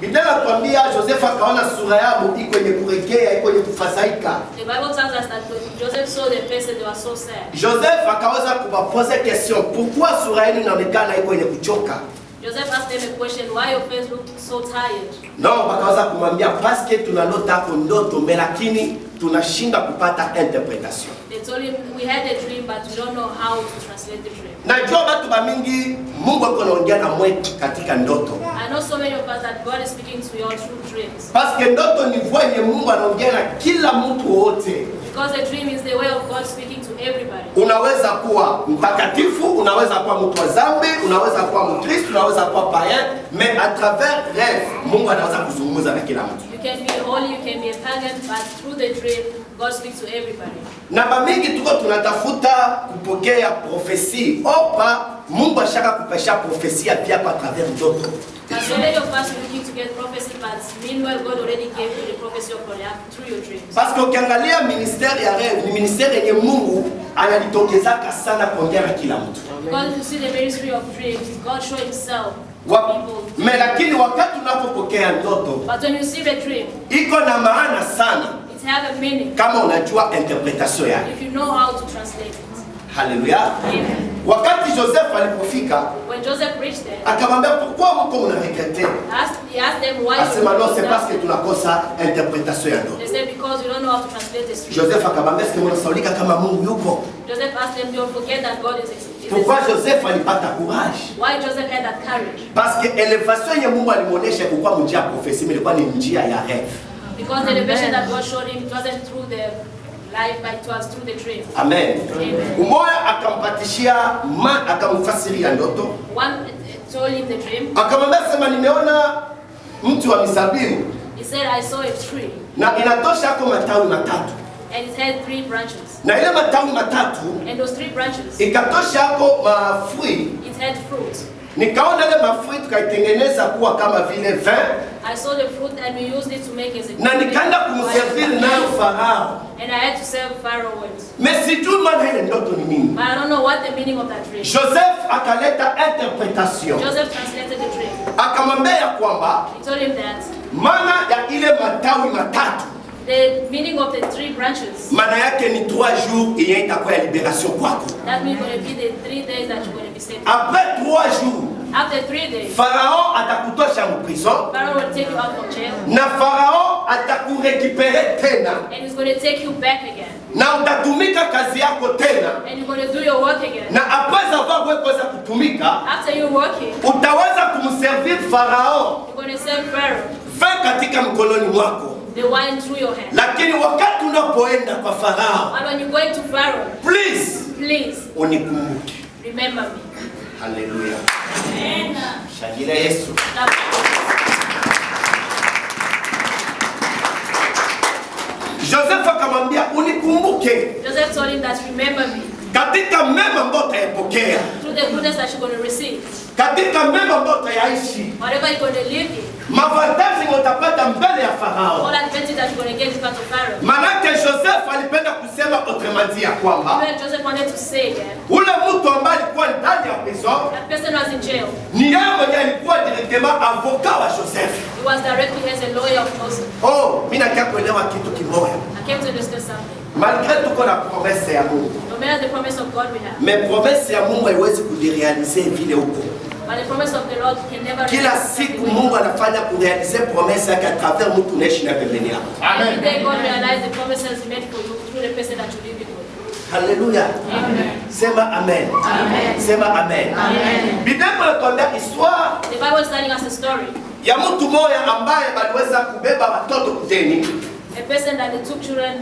Biblia inatuambia Joseph akaona sura yao iko yenye kuregea, iko yenye kufadhaika. The Bible tells us that Joseph saw their faces, they were so sad. Joseph akaweza kuwapoza question, pourquoi sura yenu inaonekana iko yenye kuchoka? Joseph asked them a question, why your face looked so tired? No, bakaweza kumwambia parce que tunalota kwa ndoto lakini tunashinda kupata interpretation. They told him, we had a dream but we don't know how to translate the dream. Najua watu bamingi Mungu ako anaongea na mwetu katika ndoto. I know so many of us that God is speaking to you all through dreams. Parce que ndoto ni voix yenye Mungu anaongea na kila mtu wote. Because a dream is the way of God speaking to everybody. Unaweza kuwa mtakatifu, unaweza kuwa mtu wa dhambi, unaweza kuwa Mkristo, unaweza kuwa païen, mais à travers rêve Mungu anaweza kuzungumza na kila mtu. You can be holy, you can be a pagan, but through the dream God speaks to everybody. Na bamingi tuko tunatafuta kupokea prophecy. Opa Mungu ashaka kupesha prophecy pia kwa travers ndoto. But so many of us are looking to get prophecy, but meanwhile God already gave you the prophecy of God through your dreams. Parce que ukiangalia ministère ya rêve, ni ministère yenye Mungu analitokeza sana kuongea na kila mtu. Because you see the ministry of dreams, God show himself. Mais lakini wakati unapopokea ndoto, but when you see the dream, iko na maana sana. It have a meaning. Kama unajua interpretation yake. If you know how to translate it. Hallelujah. Amen. Wakati Joseph alipofika, when Joseph reached there, akamwambia pourquoi mko mnaregrete? He asked them why. Asema non, c'est parce que tunakosa interpretation ya ndoto. They said because you don't know how to translate this dream. Joseph akamwambia est-ce que mnasaulika kama Mungu yuko? Joseph asked them, don't forget that God is existing. Pourquoi Joseph alipata courage? Why Joseph had that courage? Parce que elevation yenye Mungu alimuonesha kwa njia ya prophecy, ilikuwa ni njia ya rêve. Because the elevation that God showed him, it wasn't through the life, but it was through the dream. Amen. Amen. Umoja akampatishia akamfasiria ndoto. One told him the dream. Akamwambia sema nimeona mti wa mizabibu. He said I saw a tree. Na inatosha hapo matawi matatu. And it had 3 branches. Na ile matawi matatu. And those 3 branches. Ikatosha hapo mafui. It had fruit. Nikaona ile mafui tukaitengeneza kuwa kama vile vin. I saw the fruit and we used it to make as a. Na nikaenda kumservir nayo Farao. And I had to serve Pharaoh with. Mais sijui maana ile ndoto ni nini. But I don't know what the meaning of that dream. Joseph akaleta interpretation. Joseph translated the dream. Akamwambia ya kwamba He told him that maana ya ile matawi matatu. the meaning of the 3 branches. Maana yake ni 3 jours yenye itakuwa ya liberation kwako. That means going to be the 3 days that you're going to be saved. Après 3 jours. After 3 days. Farao atakutosha mprison. Pharaoh will take you out from jail. Na Farao atakurekipere tena. And he's going to take you back again. Na utatumika kazi yako tena. And you're going to do your work again. Na après avoir kuweza kutumika, after you working, utaweza kumservir Farao. You're going to serve Pharaoh. Vin katika mkononi mwako. The wine through your hand. Lakini wakati unapoenda kwa Farao, and when you're going to Pharaoh, please unikumbuke. Remember me. Hallelujah. Amen. Shangilia Yesu. Joseph akamwambia unikumbuke. Joseph told him that remember me. Katika mema ambayo utayapokea. Through the goodness that you're going to receive. Katika mema ambayo utayaishi. Whatever you're going to live in. Mavantaji utapata mbele ya Farao. All advantage that you're going to get in front of Pharaoh. Manake Joseph alipenda kusema autrement ya kwamba Joseph wanted to say that ule mtu ambaye alikuwa ndani ya prison, that person was in jail. Ni yeye mwenye alikuwa directement avocat wa Joseph. He was directly as a lawyer of Joseph. Oh, mimi nataka kuelewa kitu kimoja. I came to understand something. Malgré tuko na promesse ya Mungu. No matter the promise of God we have. Mais promesse ya Mungu haiwezi kujirealize vile huko. But the promise of the Lord can never. Kila siku Mungu anafanya kurealize promesse yake à travers mtu unaishi na pembeni yako. Every day God realizes the promises He made for you through the person that you live with. Hallelujah. Amen. Sema amen. Amen. Sema amen. Amen. Biblia inatuambia histoire. The Bible is telling us a story. Ya mtu mmoja ambaye aliweza kubeba watoto kuteni. A person that they took children.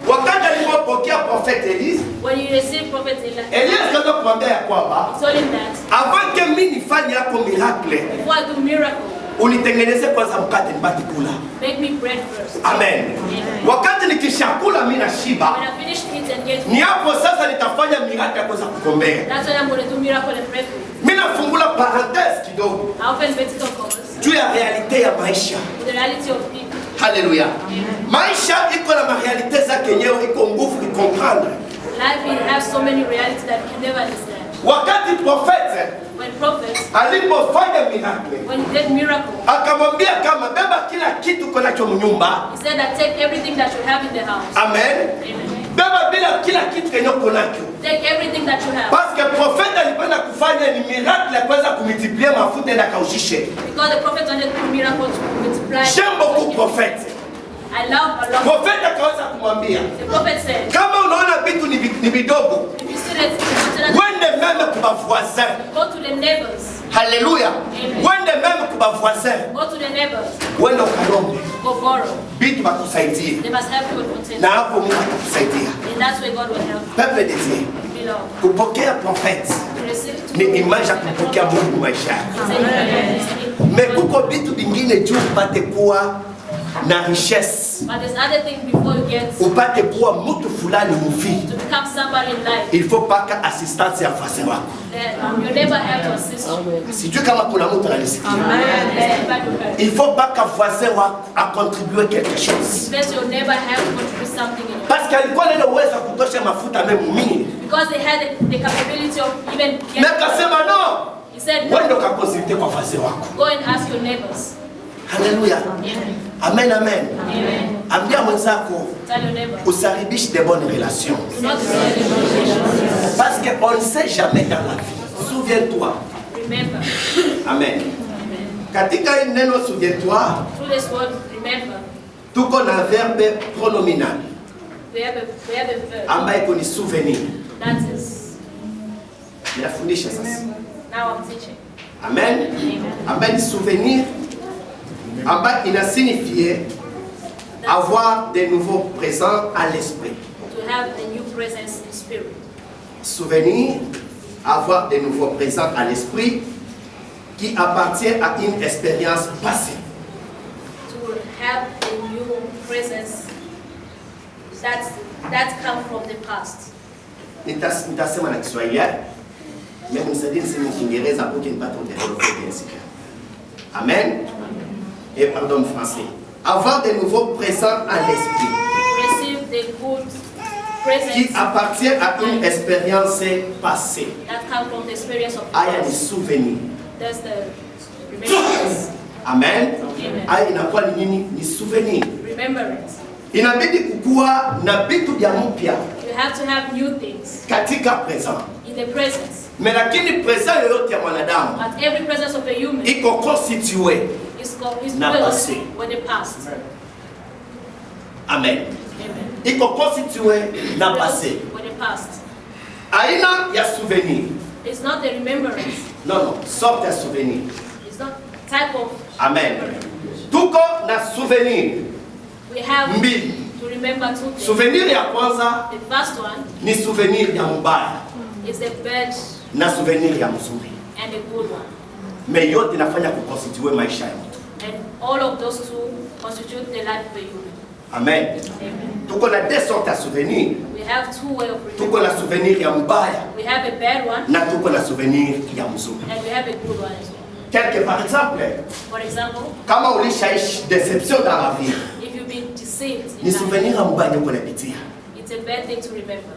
Wakati alipopokea prophet Elise, when you receive prophet Elise akaanza kumwambia ya kwamba told him that avant que mimi nifanye hapo miracle, before I do miracle, unitengeneze kwanza mkate nibaki kula. Make me bread first. Amen. Amen. Wakati nikishakula mimi nashiba, when I finish eating and get ni hapo sasa nitafanya miracle ya kuweza kukombea. That's when I'm going to do miracle and pray for you. Mimi nafungula parenthèse kidogo. I open vertical commas. Juu ya realite ya maisha. The reality of people. Hallelujah. Maisha iko na marealite zake yenyewe, iko nguvu kucomprendre. Life has so many realities that you can never understand. wakati prophète When prophets, alipofanya miracle when he did miracle, akamwambia kama beba kila kitu konacho mnyumba. he said that take everything that you have in the house. Amen. Amen. Beba bila kila kitu kenye konacho. Take everything that you have. Parce que prophète alipenda kufanya ni miracle ya kuweza kumultiplier mafuta na kaushishe. Because the prophet wanted to do miracle to multiply. J'aime beaucoup prophète. I love a lot. Prophète akaweza kumwambia The prophet said, kama unaona vitu ni vidogo, if you see that, wende meme kwa voisin. go to the neighbors. Haleluya. Amen. Wende meme kwa voisin. Go to the neighbors. Wende ukalombe. Go borrow. Vitu bakusaidie. They must help you with content. Na hapo Mungu atakusaidia. And that's where God will help you. Peuple de Dieu. Beloved. Kupokea prophète To receive to ni image ya kupokea Mungu maisha yako. Amen. Me kuko vitu vingine juu upate kuwa na richesse. But there's other thing before you get Upate kuwa mtu fulani mfi. to become somebody in life. Il faut paka assistance ya fase wako. Your neighbor have to assist you. Sijui kama kuna mtu ananisikia. Amen. Il faut paka voisin wako a contribuer quelque chose. Because your neighbor have to contribute something in it. Parce que alikuwa na ile uwezo wa kutosha mafuta meme mingi. Because they had the capability of even Mais akasema no. He said, Wewe ndo kakonsulte kwa voisin wako. go and ask your neighbors. Haleluya. Amen. Amen, amen. Amen. Ambia mwenzako Tell your neighbor. usaribishi de bonnes relations. Do not destroy the relationship. Parce qu'on ne sait jamais dans la vie. Souviens-toi. Remember. Amen. Katika hii neno souviens-toi, Through this word, remember. tuko na verbe pronominal We have a verb. ambaye iko ni souvenir. That is. Ninafundisha sasa. Now I'm teaching. Amen. Ambaye ni souvenir ambaye ina signifier avoir de nouveaux présents à l'esprit. To have a new presence in spirit. Souvenir, avoir de nouveaux présents à l'esprit qui appartient à une expérience passée. To have a new presence that comes from the past. Nitasema na Kiswahili. Mais mnisaidie niseme Kiingereza pour qu'il ne pas trop développer bien sûr. Amen. Et pardon français. Avoir de nouveaux présents à l'esprit Receive the good presence qui appartient à une expérience passée. that comes from the experience of the Aya ni past. souvenir. That's the remembrance. Amen. Amen. Aya inakuwa ni nini? Ni souvenir. Remembrance. Inabidi kukua na vitu vya mpya You have to have new things katika present. in the presence. Mais lakini present yoyote ya mwanadamu But every presence of a human iko constitué. is Na built passé. with the past. Amen. Amen. Iko constitué na passé. Built with the past. Aina ya souvenir. It's not the remembrance. Non, sorte ya souvenir. It's not type of Amen. remembrance. Tuko na souvenir We have mbili. to remember two things. Souvenir ya kwanza The first one ni souvenir ya mbaya is the bad na souvenir ya mzuri. and the good one. Mais yote inafanya kuconstituer maisha ya mtu. And all of those two constitute the life of a human. Amen. Amen. Tuko na deux sortes ya souvenir. We have two ways of Tuko remembering. na souvenir ya mbaya We have a bad one na tuko na souvenir ya mzuri. and we have a good one as well. Quelque par exemple, For example, kama ulishaishi deception dans la vie, if you've been deceived in ni life, souvenir ya mbaya ndio unapitia. it's a bad thing to remember.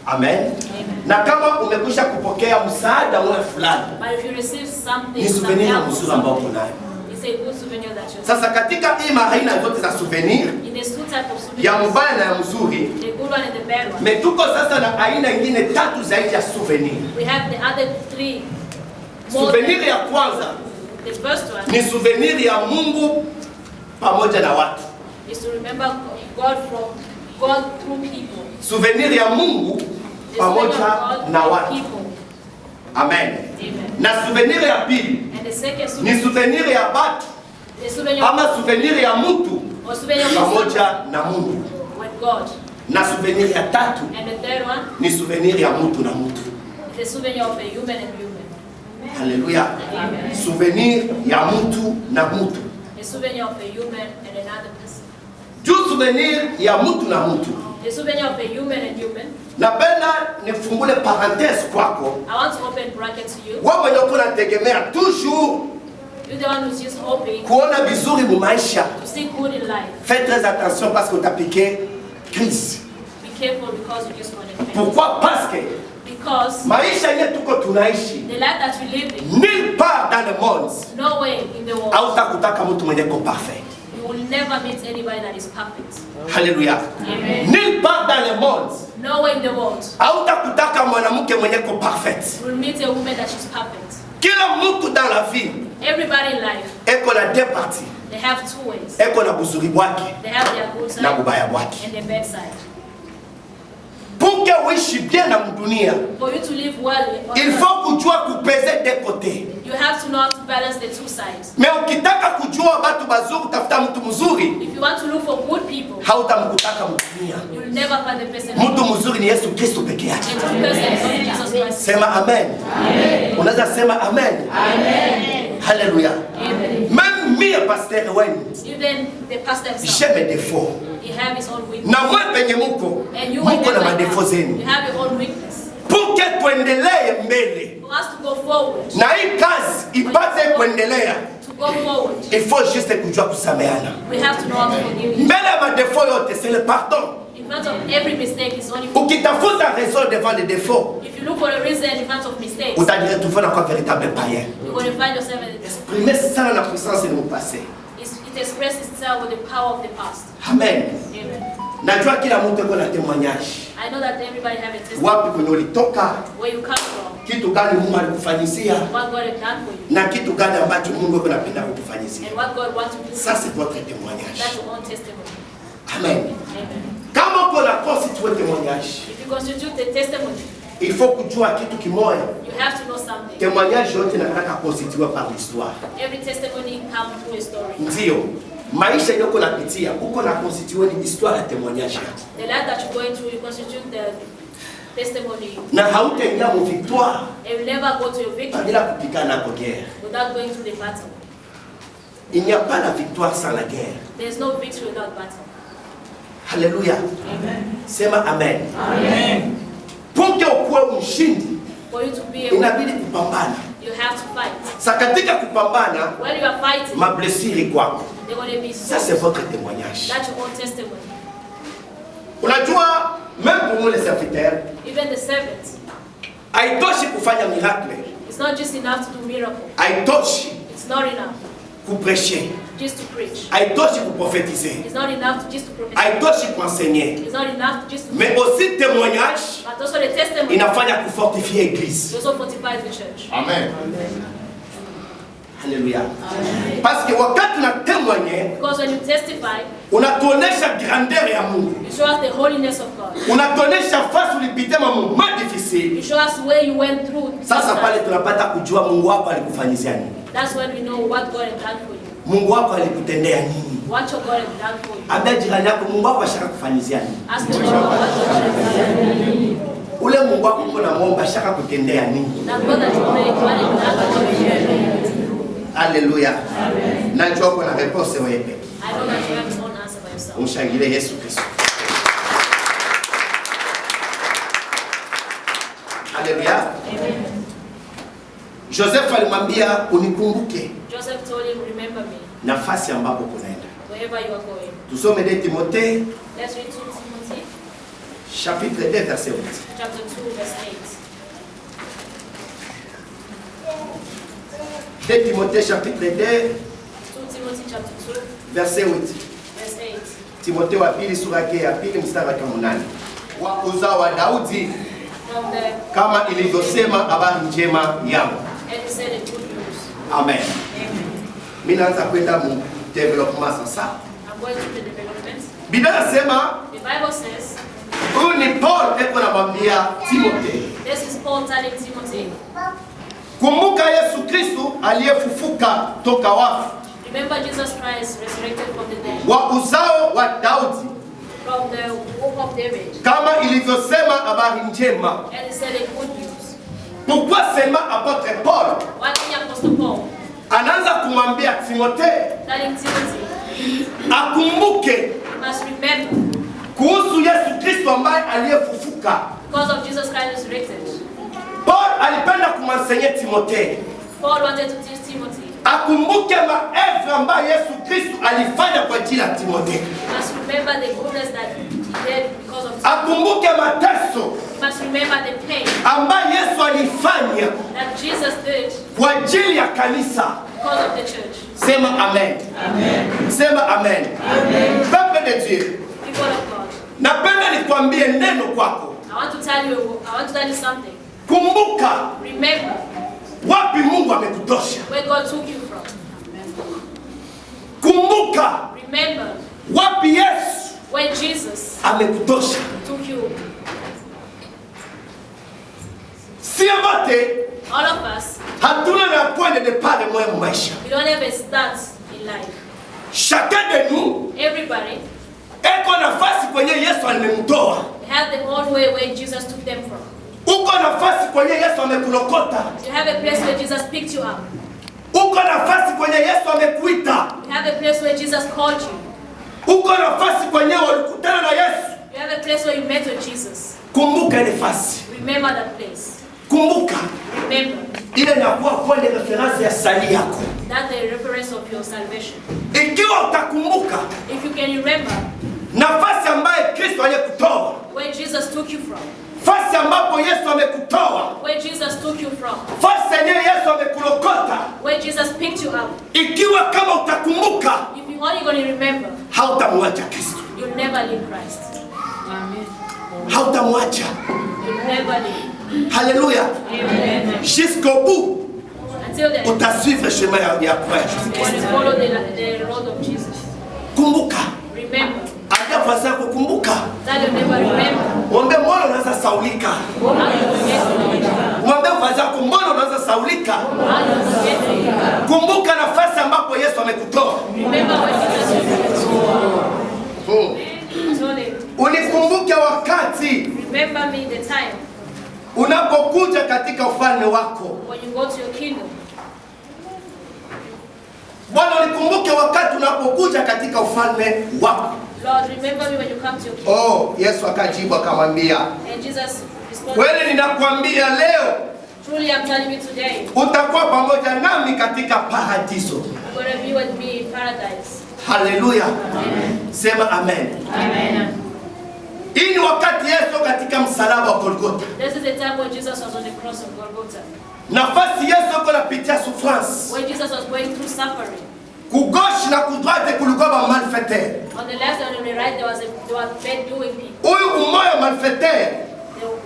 Amen. Amen. Na kama umekwisha kupokea msaada wewe fulani, But if you receive something, ni some souvenir ya help, mzuri ambao uko nayo. it's a good souvenir that you have. Sasa katika hii aina zote za souvenir In these two types of ya souvenirs, mbaya na ya mzuri, the good one and the bad one, metuko sasa na aina ingine tatu zaidi ya souvenir. we have the other three. More Souvenir than- ya kwanza The first one ni souvenir ya Mungu pamoja na watu. is to remember God through people. Souvenir ya Mungu The souvenir pamoja of God na through watu. people. Amen. Amen. Na souvenir ya pili And the second ni souvenir, souvenir ya batu the souvenir ama souvenir ya mtu or souvenir of pamoja na Mungu. with God. Na souvenir ya tatu And the third one ni souvenir ya mtu na mtu. is the souvenir of a human and human. Haleluya. Amen. Souvenir ya mtu na mtu. The souvenir of a human and another person. Juu souvenir ya mtu na mtu. The souvenir of a human and human. Napenda nifungule parenthèse kwako. I want to open bracket to you. Wewe mwenye uko unategemea toujours You're the one who's just hoping kuona vizuri mu maisha. to see good in life. Fais très attention parce que utapiqué crise. Be careful because you just want to fail. Pourquoi? Parce que Because maisha yenye tuko tunaishi the life that we live in, nulle part dans le monde nowhere in the world, hautakutaka mtu mwenye ko parfait. you will never meet anybody that is perfect. Hallelujah. Amen. Nulle part dans le monde Nowhere in the world, hautakutaka mwanamke mwenye ko parfait. you will meet a woman that is perfect. Kila mtu dans la vie Everybody in life, eko na deux parties. they have two ways. Eko na buzuri bwake They have their good side na bubaya bwake. and their bad side. Pour que uishi bien na mdunia, For you to live well, il faut kujua kupeze des côtés. you have to know how to balance the two sides. Mais ukitaka kujua watu bazuri, tafuta mtu mzuri, If you want to look for good people, hautamkutaka mdunia. you will never find the person. Mtu mzuri ni Yesu Kristo peke yake. And the person is only Jesus Christ. Sema amen. Unaweza sema amen. Hallelujah. Amen. Même mie pasteur wenu, Even the pastor himself, j'ai mes défauts. he have his own weakness. Na mwe penye muko, And you muko na like madefo that. zenu. You have your own weakness. Pour que tuendelee mbele For us to go forward, na hii kazi ipate kuendelea, to go forward, il faut juste kujua kusameana. we have to know how to forgive. Mbele ya madefo yote c'est le pardon. In front of every mistake is only. Ukitafuta raison devant les défauts, If you look for a reason in front of mistakes, utajiretrouver na kwa véritable païen. you're going to find yourself in it. Exprimer sana na puissance ni passé. It expresses itself with the power of the past. Amen. Amen. Najua kila mtu yuko na témoignage. I know that everybody have a testimony. Wapi kwenye ulitoka, Where you come from, kitu gani Mungu alikufanyizia what God has done for you, na kitu gani ambacho Mungu yuko anapenda kukufanyizia. and what God wants to do. Ça c'est votre témoignage. That's your own testimony. Amen. Amen. Kama uko na constituer témoignage, If you constitute the testimony, il faut kujua kitu kimoja. you have to know something. Témoignage yote nataka constituer par l'histoire. Every testimony comes through a story. Ndio. Maisha yako napitia, uko na constituer ni histoire ya témoignage yako. The life that you're going through, you constitute the testimony. Na hautaingia mu victoire And you never go to your victory bila kupigana kwa guerre. without going through the battle. Il n'y a pas la victoire sans la guerre. There's no victory without battle. Hallelujah. Amen. Sema amen. Amen. Pour que ukuwe mshindi, For you to be able, inabidi kupambana. you have to fight. Sa katika kupambana, When you are fighting, mablessure kwako. they're going to be Ça so. c'est votre témoignage. That's your own testimony. Unajua même pour nous les serviteurs, Even the servants, haitoshi kufanya miracle. it's not just enough to do miracle. Haitoshi It's not enough kuprêcher. just to preach. Haitoshi kuprophétiser. It's not enough to just to prophesy. Haitoshi kuenseigner. It's not enough to just to Mais aussi témoignage but also the testimony inafanya kufortifier église. also fortifies the church. Amen. Hallelujah. Parce que wakati unatémoigner, Because when you testify, unatuonesha grandeur ya Mungu. you show us the holiness of God. Unatuonesha fasi ulipitia mambo difficile. You show us where you went through. Sasa pale tunapata kujua Mungu wako alikufanyizia nini. That's when we know what God has done for you. Mungu wako alikutendea nini. What your God has done for you. Ambia jirani yako Mungu wako ashaka kufanyizia nini. Ask your God what your God has done for you. Ule Mungu wako uko na muomba ashaka kutendea nini. That God that you pray, what has done for you. Hallelujah. Najua uko na réponse wewe peke. I know that you have your own answer by yourself. Umshangilie Yesu Kristo. Hallelujah. Amen. Joseph alimwambia unikumbuke Joseph told him, remember me, nafasi ambapo kunaenda. wherever you are going. Tusome de Timothée Let's read 2 Timothy chapitre 2 verset 8. chapter 2, verse 8. 2 Timothée chapitre 2 2 Timothy chapter 2, verset 8. verse 8. Timothée wa pili sura yake ya pili mstari wa 8. Wa uzao wa Daudi From the, kama ilivyosema habari njema yangu. and he said the good news. Amen. Amen. Mimi naanza kwenda mu development sasa. I'm going to the development. Biblia inasema The Bible says, huyu ni Paul eko anamwambia Timothée, this is Paul telling Timothy, kumbuka Yesu Kristo aliyefufuka toka wafu, remember Jesus Christ resurrected from the dead, wa uzao wa Daudi, from the womb of David. kama ilivyosema habari njema. And he said the good news. Pourquoi sema apôtre Paul Why did Apostle Paul anaanza kumwambia Timothée telling Timothy, akumbuke you must remember, kuhusu Yesu Kristo ambaye aliyefufuka. because of Jesus Christ resurrected. Paul alipenda kumwensenyea Timothée Paul wanted to teach Timothy, akumbuke maevre ambayo Yesu Kristo alifanya kwa ajili ya Timothée. you must remember the goodness that he did because of Akumbuke mateso you must remember the pain ambayo Yesu alifanya that Jesus did kwa ajili ya kanisa. because of the church. Sema amen. Amen. Sema amen. Amen. Peuple de Dieu. People of God. Napenda nikwambie neno kwako. I want to tell you something. Kumbuka Remember wapi Mungu amekutosha. where God took you from. Kumbuka Remember wapi Yesu when Jesus amekutosha. took you. Si wote All of us, hatuna na point de départ moya mu maisha. we don't have a start in life. Chacun de nous Everybody eko nafasi kwenye Yesu alimemtoa. have their own way where Jesus took them from. Uko nafasi kwenye Yesu amekulokota. You have a place where Jesus picked you up. Uko nafasi kwenye Yesu amekuita. You have a place where Jesus called you. Uko nafasi kwenye walikutana na Yesu. You have a place where you met with Jesus. Kumbuka ile nafasi. Remember that place. Kumbuka Remember ile inakuwa point de référence ya sali yako. that's the reference of your salvation. Ikiwa utakumbuka If you can remember nafasi ambayo Kristo alikutoa, where Jesus took you from, nafasi ambapo Yesu amekutoa, where Jesus took you from, nafasi yenyewe Yesu amekulokota. where Jesus picked you up, Ikiwa kama utakumbuka, if you're only going to remember, hautamwacha Kristo, you'll never leave Christ. hautamwacha. You'll never leave. Haleluya. Amen. Jusqu'au bout, Until then, utasuivre chemin ya croix ya Jésus you want Christ. to follow the road of Jesus. Kumbuka, Remember. acha voisin yako kumbuka. That you'll never remember. Mwambie mbona unaweza saulika. How you forget. Mwambie voisin yako mbona unaweza saulika. How you forget. Kumbuka nafasi ambapo Yesu amekutoa. Remember when Jesus told him, Unikumbuke wakati remember me the time unapokuja katika ufalme wako. when you go to your kingdom. Bwana, unikumbuke wakati unapokuja katika ufalme wako. Lord, remember me when you come to your kingdom. Oh, Yesu akajibu akamwambia, And Jesus responded, kweli ninakwambia leo truly I'm telling you today, utakuwa pamoja nami katika paradiso. you're going to be with me in paradise. Haleluya. Amen. Sema amen. Amen. Hii ni wakati Yesu katika msalaba wa Golgotha. This is the time when Jesus was on the cross of Golgotha. Nafasi Yesu yuko napitia souffrance. When Jesus was going through suffering. Kugauche na kudroite kulikuwa ba malfaiteur. On the left and on the right, there were bad doing people. Huyu umoja malfaiteur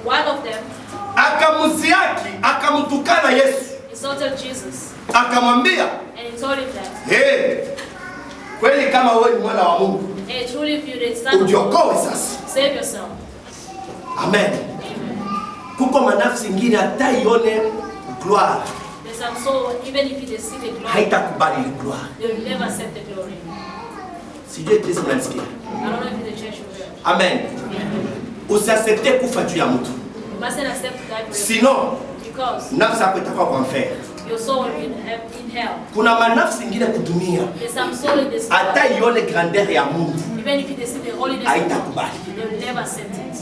One of them akamuziaki, akamtukana Yesu. insulted Jesus. Akamwambia, And he told him that, hey, kweli kama wewe ni mwana wa Mungu, hey, truly if you're the son of God, ujiokoe sasa. save yourself. Amen. Amen. Kuko manafsi ingine hata ione gloire, There's some soul, even if they see the glory, haitakubali ile gloire. they will never accept the glory. Sijui kesi mnasikia. I don't know if the church will hear. Amen. Usiaccepte kufa juu ya mtu. You mustn't accept to die for Sinon, because nafsi yako itakuwa kwa enfer. your soul will be in hell. Kuna manafsi ingine kudunia, There's some soul in this hata world, ione grandeur ya Mungu, even if they see the holiness of God, haitakubali. they will never accept it.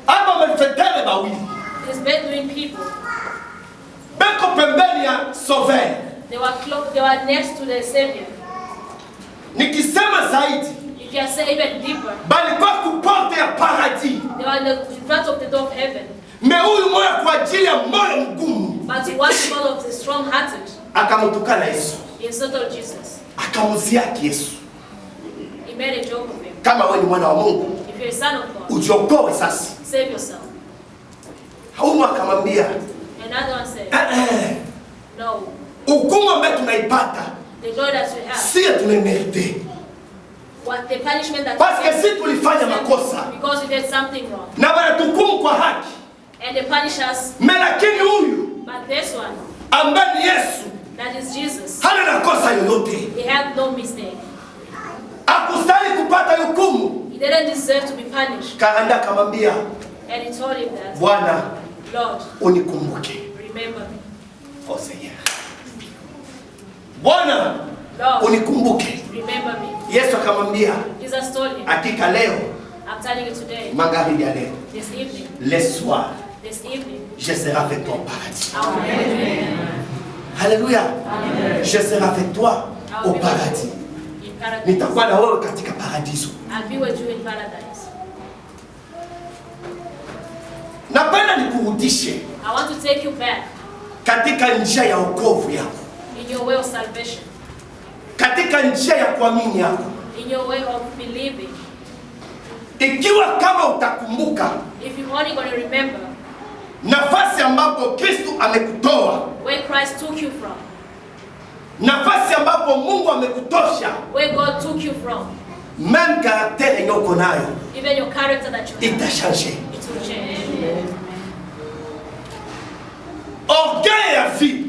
Aba malfaiteur bawili. These bad doing people, Beko pembeni ya Sauveur. they were next to the Savior. Nikisema zaidi, If you say even deeper, balikuwa kuporte ya paradis. they were in front of the door of heaven. Me huyu moya kwa ajili ya moyo mgumu, But one man of the strong-hearted, akamtukana Yesu, he insulted Jesus. akamuziaki Yesu. He made a joke of him. Kama wewe ni mwana wa Mungu, If you're a son of God, ujiokoe sasa. save yourself. Huyu akamwambia, Another one said, no, hukumu ambayo tunaipata the glory that we have, si tunamerite, what the punishment that parce que we si tulifanya makosa because we did something wrong, na wanatuhukumu kwa haki, and they punish us. lakini huyu But this one, ambaye ni Yesu that is Jesus, hana na kosa yoyote, he had no mistake. akustahili kupata hukumu. He didn't deserve to be punished. Kaanda akamwambia, And he told him that, Bwana Lord, unikumbuke. remember me. Oh, Seigneur. Bwana Lord, unikumbuke. remember me. Yesu akamwambia, Jesus told him, hakika leo, I'm telling you today, magharibi ya leo, this evening, le soir, this evening, je serai avec toi au paradis. I will be with you in heaven. Alléluia. Je serai avec toi I au will be paradis. with you in paradise. Nitakuwa na wewe katika paradiso. I'll be with you in paradise. Napenda nikurudishe I want to take you back katika njia ya wokovu yako, in your way of salvation, katika njia ya kuamini yako. in your way of believing. Ikiwa kama utakumbuka If you're only going to remember nafasi ambapo Kristo amekutoa, where Christ took you from, nafasi ambapo Mungu amekutosha, where God took you from, même caractère yenye uko nayo even your character that you have, itashange. it will change. Orgueil ya vie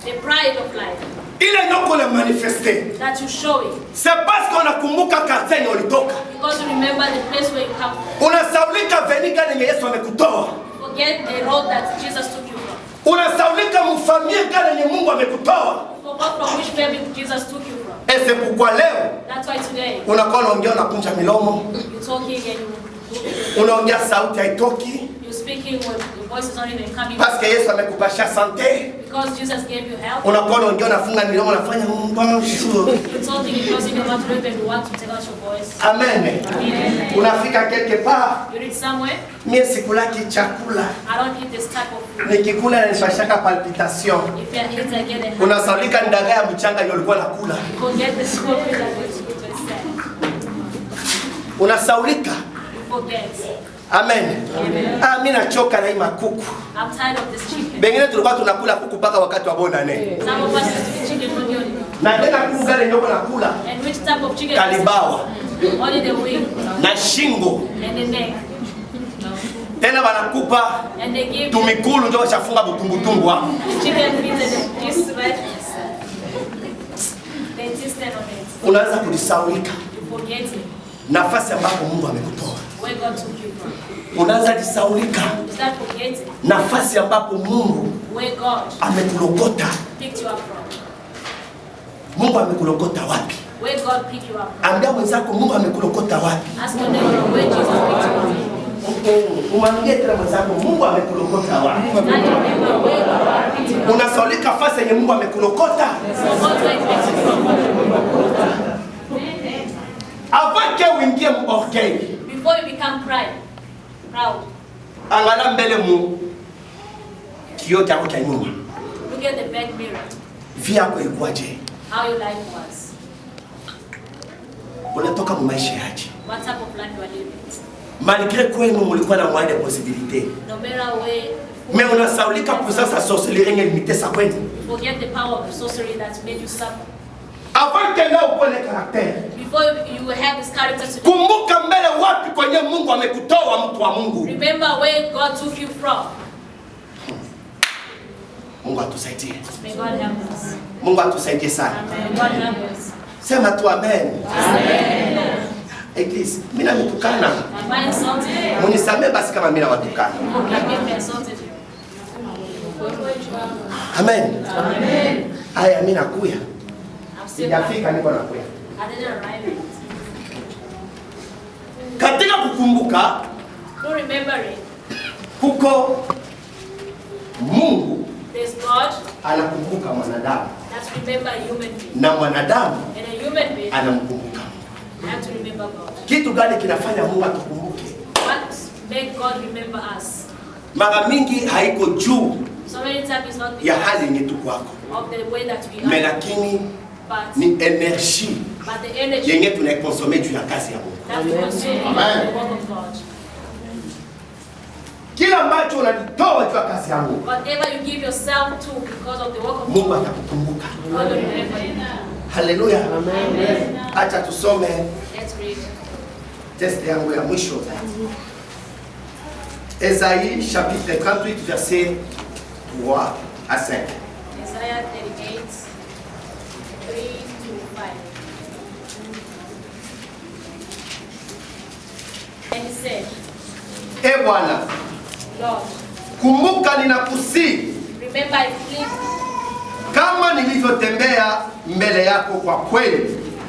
The pride of life ile nyoko na manifester, that you show it, c'est parce qu'on nakumbuka quartier yenye ulitoka. because you remember the place where you come from. Unasaulika venika yenye Yesu amekutoa. Forget the road that Jesus took you from. Unasaulika mfamilia gani yenye Mungu amekutoa. Forgot from which family Jesus took you from. Et c'est pourquoi leo That's why today unakuwa unaongea unakunja milomo, you're talking and unaongea sauti haitoki, you're speaking when the voice is not even coming. parce que Yesu amekupasha santé. Because Jesus gave you help. Unakuwa unaongea unafunga milomo unafanya bonjour. You're talking and closing your mouth to even want to take out your voice. Amen. Amen. Unafika quelque part, You reach somewhere, mie sikulaki chakula. I don't eat this type of food. Nikikula inanipashaka palpitation. If you're kids, I get it. Unasaulika ni dagaa ya mchanga ndio ulikuwa nakula. Forget the scorpion that was said. Unasaulika. You forget. Amen. Ah, mimi nachoka na hii makuku. I'm tired of this chicken. Bengine tulikuwa tunakula kuku mpaka wakati wa bonane. Some of us used to eat chicken when you're Na tena kuku gani ndio nakula? and which type of chicken? Kalibawa Only the wing na shingo. and the neck. Tena wanakupa And they give tumikulu ndio washafunga butumbutumbu hapo. chicken feet and just right. They insisted on it. Unaanza kujisaulika You forget it. nafasi ambapo Mungu amekutoa. Where God took you from. Unaanza jisaulika You start forgetting nafasi ambapo Mungu where God amekulokota. picked you up from. Mungu amekulokota wapi? Where God picked you up from. Ambia mwenzako Mungu amekulokota wapi? Ask your neighbor where Jesus picked you up. Umwambie tena mwenzako Mungu amekulokota wapi? Tell your neighbor where God picked you up. Unasaulika nafasi yenye Mungu amekulokota. So God where He picked you from. Avant que uingie orgueil. Before you become proud, Angalia mbele mu kioo chako cha nyuma. look at the back mirror. Vie yako ilikuwaje? How your life was. Unatoka mu maisha yaje? What type of life you are living. Malgré kwenu mulikuwa na moyen de possibilité. No matter where, Mais unasaulika puissance ya sorcellerie yenye limite sa kwenu. you forget the power of sorcery that made you suffer. Avant que leo uwe na caractère. Before you will have this character today. Kumbuka mbele wapi kwenye Mungu amekutoa mtu wa Mungu. Remember where God took you from. Mungu atusaidie. May God help us. Mungu atusaidie sana. May God help us. Sema tu amen. Amen. Eglise, mimi nametukana. Am I insulted you? Munisamee basi kama mimi nawatukana. Forgive me if I insulted you. Amen. Amen. Haya mimi nakuya. I'm still back. Sijafika niko nakuya. I didn't arrive yet. Katika kukumbuka Through remembering, kuko Mungu there's God anakumbuka mwanadamu that's remember a human being. na mwanadamu And a human being anamkumbuka. have to remember God. Kitu gani kinafanya Mungu atukumbuke? What make God remember us? Mara mingi haiko juu So many times it's not ya because hali yenye tuko wako. of the way that we Mais are, lakini but ni energy the energy yenye tunaikonsome juu ya kazi ya Mungu. that we consume Amen. the work of God. Kila ambacho unajitoa juu ya kazi ya Mungu, Whatever you give yourself to because of the work of Mungu God, atakukumbuka. God will remember you. Haleluya. Amen. Acha tusome Let's read. test yangu ya mwisho. Esaïe chapitre 38 verset 3 à 5. Isaiah 38, 3 to 5. And he said, E Bwana, Lord, kumbuka ninakusihi remember I plead, kama nilivyotembea mbele yako kwa kweli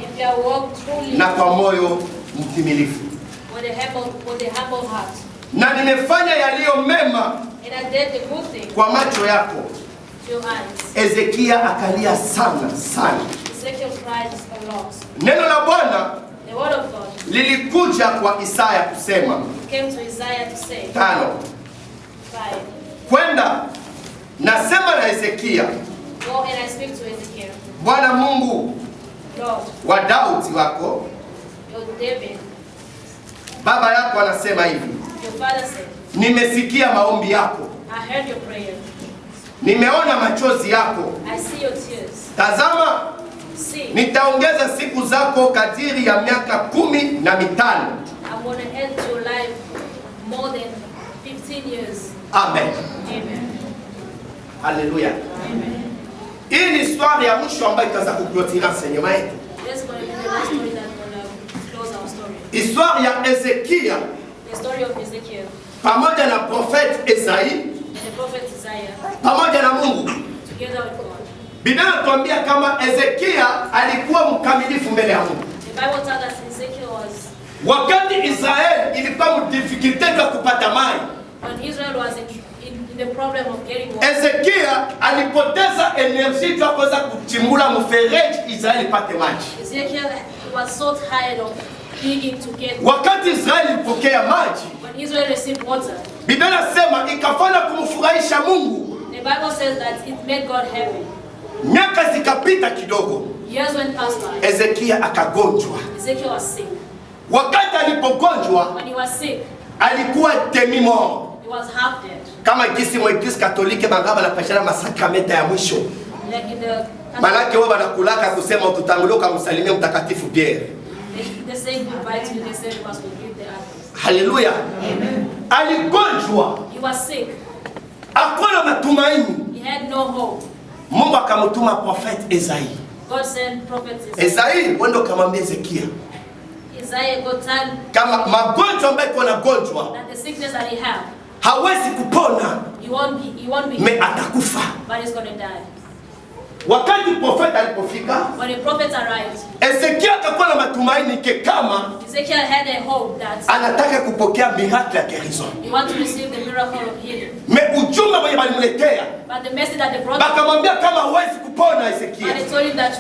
if you have walked truly na kwa moyo mtimilifu, with a humble heart, na nimefanya yaliyo mema and I did the good thing kwa macho yako. to your eyes. Ezekia akalia sana sana. Ezekiel cried a lot. Neno la Bwana The word of God lilikuja kwa Isaya kusema, came to Isaiah to say, 5, Kwenda nasema na Hezekia, Go and I speak to Ezekiel. Bwana Mungu Lord, wa Daudi wako, your David, baba yako anasema hivi, your father said, nimesikia maombi yako, I heard your prayer. nimeona machozi yako. I see your tears. Tazama, See, nitaongeza siku zako kadiri ya miaka 15. I'm going to end your life more than 15 years. Amen. Amen. Haleluya. Amen. Hii ni histoire ya mwisho ambayo itaanza kuclôturer enseignement yetu. This is going to be the last story that's going to close our story. Histoire ya Hezekia The story of Ezekiel pamoja na prophète Esaïe and the prophet Isaiah pamoja na Mungu. together with God. Biblia inatuambia kama Hezekia alikuwa mkamilifu mbele ya Mungu. The Bible tells us Ezekiel was, Wakati Israeli ilikuwa mdifikilte kwa kupata maji, when Israel was in the problem of getting water, Hezekia alipoteza energy kwa kuweza kuchimbula mfereji Israeli ipate maji. Ezekiel was so tired of digging to get water. Wakati Israeli ilipokea maji, When Israel received water, Biblia inasema ikafanya kumfurahisha Mungu. the Bible says that it made God happy. Miaka zikapita kidogo, Years went past by. Hezekia akagonjwa. Ezekiel was sick. Wakati alipogonjwa, When he was sick, alikuwa demi-mort. he was half dead. Kama gisi mwekisi katolike bangaba na pashana masakramenta ya mwisho. Like in the Malaki wao banakulaka kusema ututangulia kumsalimia mtakatifu Pierre. they say goodbye to you, they say because we give the others. Haleluya. Aligonjwa, He was sick. hakuna matumaini. He had no hope. Mungu akamtuma prophet Esaïe. God sent prophet Isaiah. Esaïe wendo kamwambia Hezekia, Isaiah got time kama magonjwa ambayo iko nagonjwa that the sickness that he had, hawezi kupona, he won't be me healed, atakufa. but he's going to die. Wakati prophet alipofika, When the prophet arrived, Hezekia akakuwa na matumaini ke kama Ezekiel had a hope that anataka kupokea miracle ya guérison. he wanted to receive the miracle of healing. Me ujumbe wenye walimletea But the message that they brought, bakamwambia kama huwezi kupona and Hezekia, they told him that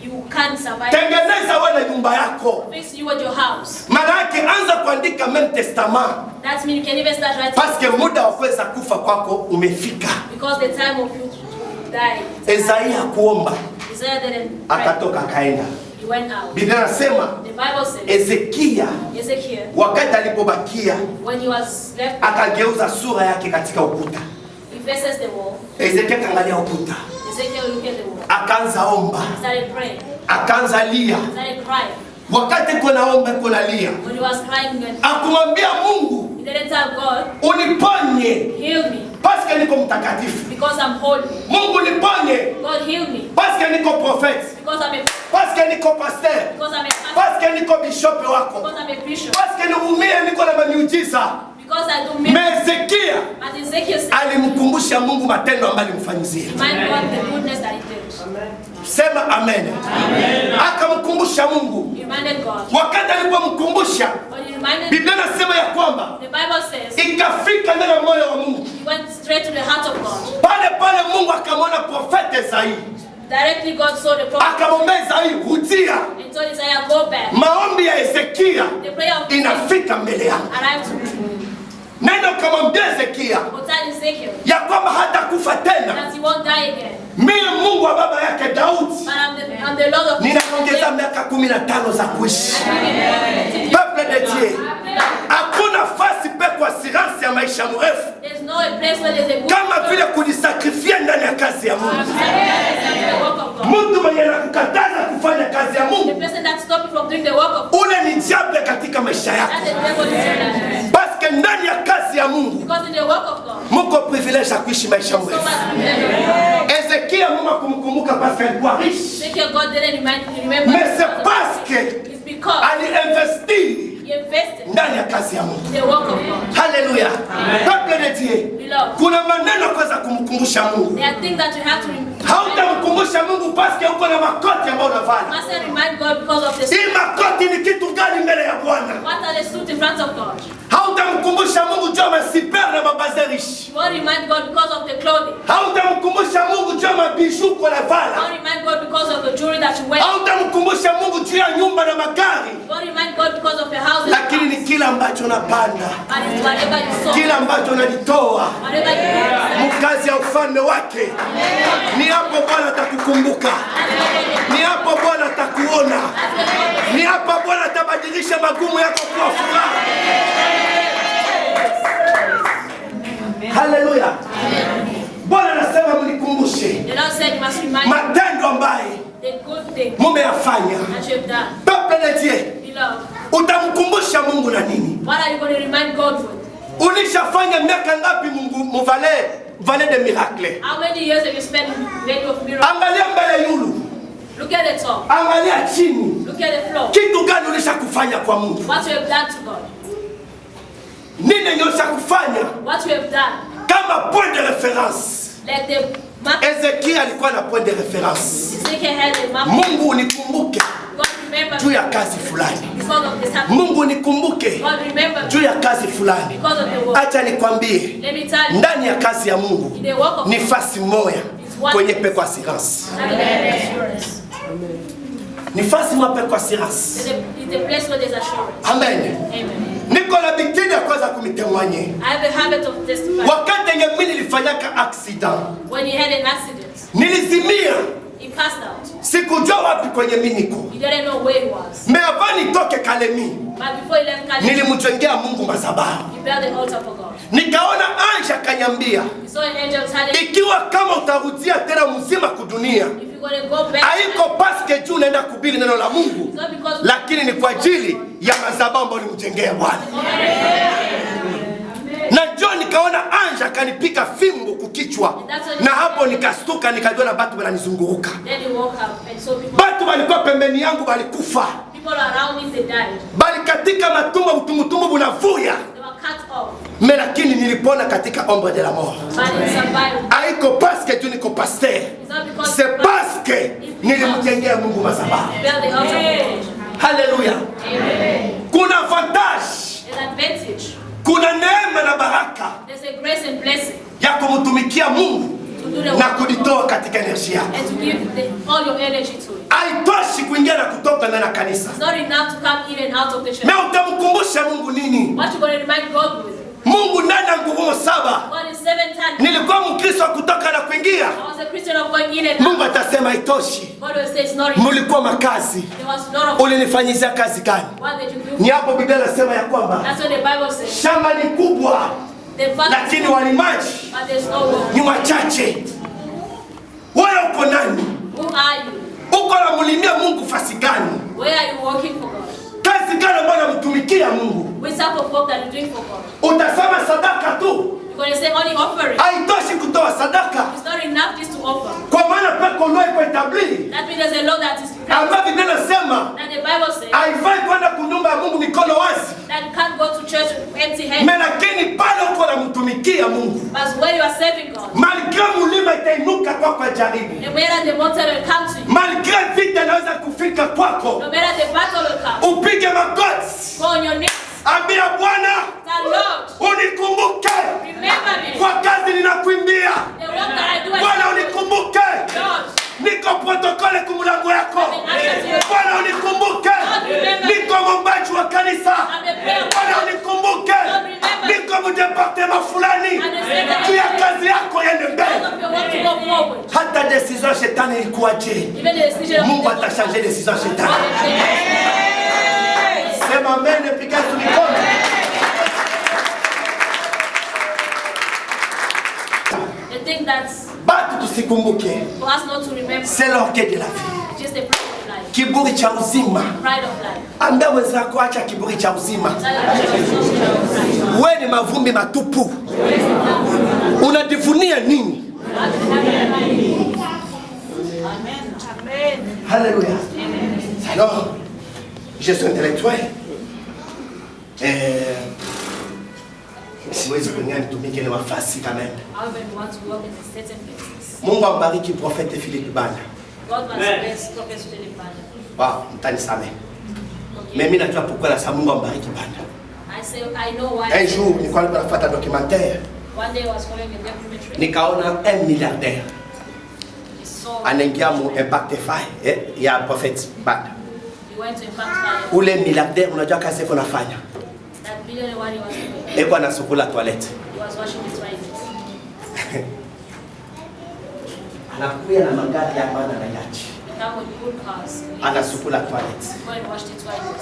you can't survive. tengeneza wewe na nyumba yako. Fix you at your house. Maana yake anza kuandika Même Testament, That means you can even start writing, paske muda wa kuweza kufa kwako umefika. because the time of you to die. Esaia kuomba Isaiah didn't pray. akatoka akaenda. He went out. Biblia inasema The Bible says Hezekia Ezekiel, wakati alipobakia when he was left, akageuza sura yake katika ukuta. he faces the wall. Hezekia kaangalia ukuta, Ezekiel looked at the wall. akaanza omba, Started praying. akaanza lia. Started crying. Wakati kuna omba kuna lia, When he was crying, akumwambia Mungu he didn't tell God, uniponye heal me, paske niko mtakatifu. because I'm holy. Mungu niponye God heal me, paske niko prophet, because I'm a paske niko pasteur, because I'm a pastor, paske niko bishop wako, because I'm a bishop, paske nihurumie niko na miujiza. because I do miracles. Hezekia And Ezekiel said, alimkumbusha Mungu matendo ambayo alimfanyizia. remind God the goodness that he did. Sema amen. Akamkumbusha Mungu. He reminded God. Wakati alipomkumbusha, When he reminded, Biblia inasema ya kwamba the Bible says, ikafika ndani ya moyo wa Mungu. he went straight to the heart of God. Pale pale Mungu akamwona profeta Esaïe. Directly God saw the prophet Akamwambia Esaïe, rudia. and told Isaiah, go back. Maombi ya Hezekia The prayer of Ezekiel inafika mbele yangu. arrived to me. Nenda ukamwambia Hezekia Go tell Ezekiel ya kwamba hatakufa tena. that he won't die again. Mimi Mungu wa baba yake Daudi But I'm the Lord of ninaongeza miaka 15 za kuishi. Peuple de Dieu, hakuna fasi pe kwa assurance ya maisha mrefu There's no place where there's a good kama vile kujisakrifia ndani ya kazi ya Mungu. the work of God. Mtu mwenye anakukataza kufanya kazi ya The Mungu, person that stops you from doing the work of God, ule ni diable katika maisha yako. that's the devil in your life. Paske ndani ya kazi ya Mungu Because in the work of God, muko privilege ya kuishi maisha so mrefu. much privilege. Hezekia Mungu akumkumbuka paske alikuwa riche. Ezekiel, God didn't remember. Mais c'est parce que It's because aliinvestir he invested ndani ya kazi ya Mungu. in the work of God. Haleluya. Peuple de Dieu, Beloved, kuna maneno kuweza kumkumbusha Mungu. there are things that you have to remember. Hautamkumbusha Mungu paske uko na makoti ambayo You unavaa. must remind God because of the Hii makoti ni kitu gani mbele ya Bwana? what are the suit in front of God. Hautamkumbusha Mungu juu ya masiper na mabazerishi. You won't remind God because of the clothing. Hautamkumbusha Mungu juu ya mabishu kwa You navala. won't remind God because of the jewelry that you wear. Hautamkumbusha Mungu juu ya nyumba na magari. You won't remind God because of your house. Lakini ni kila ambaye ambacho unapanda, but it's whatever you sow, kila ambacho unalitoa whatever you do, mkazi ya ufalme wake, ni hapo Bwana atakukumbuka, ni hapo Bwana atakuona, ni hapo Bwana atabadilisha magumu yako kuwa furaha. Haleluya. Bwana anasema mnikumbushe the Lord said you must remind matendo ambaye the good thing mumeyafanya. that you have done. Peuple de Dieu, Beloved, utamkumbusha Mungu na nini? what are you going to remind God with? Ulishafanya miaka ngapi Mungu muvale de miracle? How many years have you spent in the value of miracles? Angalia mbele yulu, Look at the top. angalia chini. Look at the floor. Kitu gani ulishakufanya kwa Mungu? What you have done to God. Nini ulishakufanya What you have done. kama point de référence? Like the mark. Ezekiel alikuwa na point de référence. Ezekiel had a mark. Mungu unikumbuke God remember juu ya kazi fulani. because of this happening. Mungu nikumbuke God remember juu ya kazi fulani. because of the work. Acha nikwambie, Let me tell you. ndani ya kazi ya Mungu In the work of ni fasi moja kwenye peko assurance. assurance. Ni fasi moja peko assurance. It's a place where there's assurance. Amen. Amen. Niko na bitidi ya kwanza kumitemwanye. I have a habit of testifying. Wakati yenye mimi nilifanyaka accident, When you had an accident, nilizimia, he passed out. sikujua wapi kwenye mimi niko. You didn't know where he was. Mais avant nitoke Kalemi, But before he left Cali, nilimjengea Mungu madhabahu. he built an altar for God. Nikaona anja akaniambia, You saw an angel telling you, ikiwa kama utarudia tena mzima kudunia, if you're going to go back, haiko paske juu naenda kuhubiri neno la Mungu, it's not because lakini ni kwa ajili ya madhabahu ambayo nilimjengea Bwana. Na njoo nikaona anja akanipika fimbo kukichwa, na hapo nikastuka, nikajua na batu wananizunguruka. then you woke up and so people Batu walikuwa pembeni yangu walikufa, around me, they died. bali katika matumbo utumutumbo bunavuya. They were cut off. Mais lakini nilipona katika ombre de la mort. But they survived. Haiko paske tu niko pasteur, It's not because c'est paske nilimjengea Mungu madhabahu. you built the altar for God. Haleluya. Amen. Kuna avantage, There's advantage. kuna neema na baraka There's a grace and blessing ya kumtumikia Mungu to do the na work of God kujitoa katika energy yako. and to give all your energy to it. Haitoshi kuingia na kutoka ndani ya kanisa. It's not enough to come in and out of the church. Na utamkumbusha Mungu nini? What you going to remind God with? Mungu ndani ya ngurumo 7. God is 7 times. Nilikuwa Mkristo wa kutoka na kuingia. I was a Christian of going in and Mungu out. atasema haitoshi. God will say it's not enough. Mulikuwa makazi. There was a lot of Ulinifanyizia kazi gani? what did you do? Ni hapo Biblia inasema ya kwamba That's what the Bible says. shamba ni kubwa The fact lakini walimaji but there's no work. ni wachache. Wewe uko nani? Who are you? Uko na mlimia Mungu fasi gani? Where are you working for God? Kazi gani ambayo unamtumikia Mungu? Which type of work that you're doing for God? Utasema sadaka tu. You're going to say only offering. Haitoshi kutoa sadaka. It's not enough just to offer. Kwa maana peko leo iko etabli. That means there's a law that is present. Ambapo Biblia inasema And the Bible says haifai kwenda kunyumba ya Mungu mikono wazi. that you can't go to church with empty hands. Lakini pale uko unamtumikia Mungu. But when you are serving God, Malgré mulima itainuka kwako jaribu. no matter the mountain will come to you, Malgré vita inaweza kufika kwako. no matter the battle will come, Upige magoti. go on your knees. Ambia Bwana, Tell Lord, unikumbuke remember me. kwa kazi ninakuimbia. The work that I do, Bwana I unikumbuke. Lord, Niko protokole kumulango yako. Bwana unikumbuke. Niko mwombaji wa kanisa. Bwana unikumbuke. Niko mdepartement fulani. Juu ya kazi yako yende mbele. all of your work to go forward. Hata decision shetani ilikuwaje? Even the decision of Mungu the atashange decision God shetani. will change. Sema amen, piga tu mikono. The thing that's Batu tusikumbuke. for us not to remember, C'est l'orgueil de la vie. just the pride of life. Kiburi cha uzima. Pride of life. Ambia wenzako acha kiburi cha uzima. Tell your Wewe ni mavumbi matupu. Unajivunia nini? Alléluia. Alors, gestion intellectuelle. Siwezi kunia nitumike na wafasi quand même. however you want to work in a certain places. Mungu ambariki Prophète Philippe Banda. God must bless Prophet Philip Banda. Wow, mtanisame. Okay. Mais mimi najua pourquoi la sa Mungu ambariki Banda. I say I know why. Un jour, nilikuwa nafuata documentaire, One day I was following a documentary. nikaona un milliardaire He saw anaingia mu Impact Fire ya Prophète Banda. he went to Impact Fire. Ule milliardaire unajua kazi yake unafanya. That didn't know what he was doing. Et qu'on a secoué la toilette. He was washing the toilet. Anakuya na magari ya bana na yachi. He came with good cars. Anasukula toilet. Go and wash the toilet.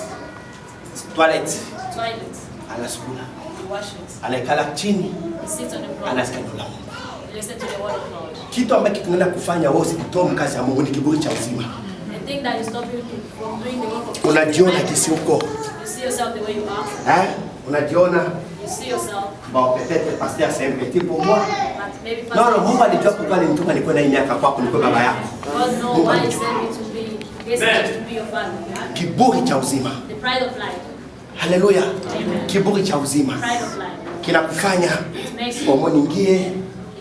Toilet. Toilet. Anasukula. He wash it. Anaikala chini. He sits on the floor. Anasikia neno la Mungu. He listens to the word of God. Kitu ambacho kinaenda kufanya wewe usitoe kazi ya Mungu ni kiburi cha uzima. The thing that is stopping you from doing the work of God. Unajiona kisi uko. You see yourself the way you are. Unajiona. You see yourself. Bon, peut-être pasteur c'est un petit pour moi. But maybe Non, Mungu alijua kwa nini mtuma niko na miaka kwako niko baba yako. God knows why he sent me to be, basically to be your father. Kiburi cha uzima. The pride of life. Haleluya. Kiburi cha uzima. Pride of life. Kinakufanya It makes you. omoningie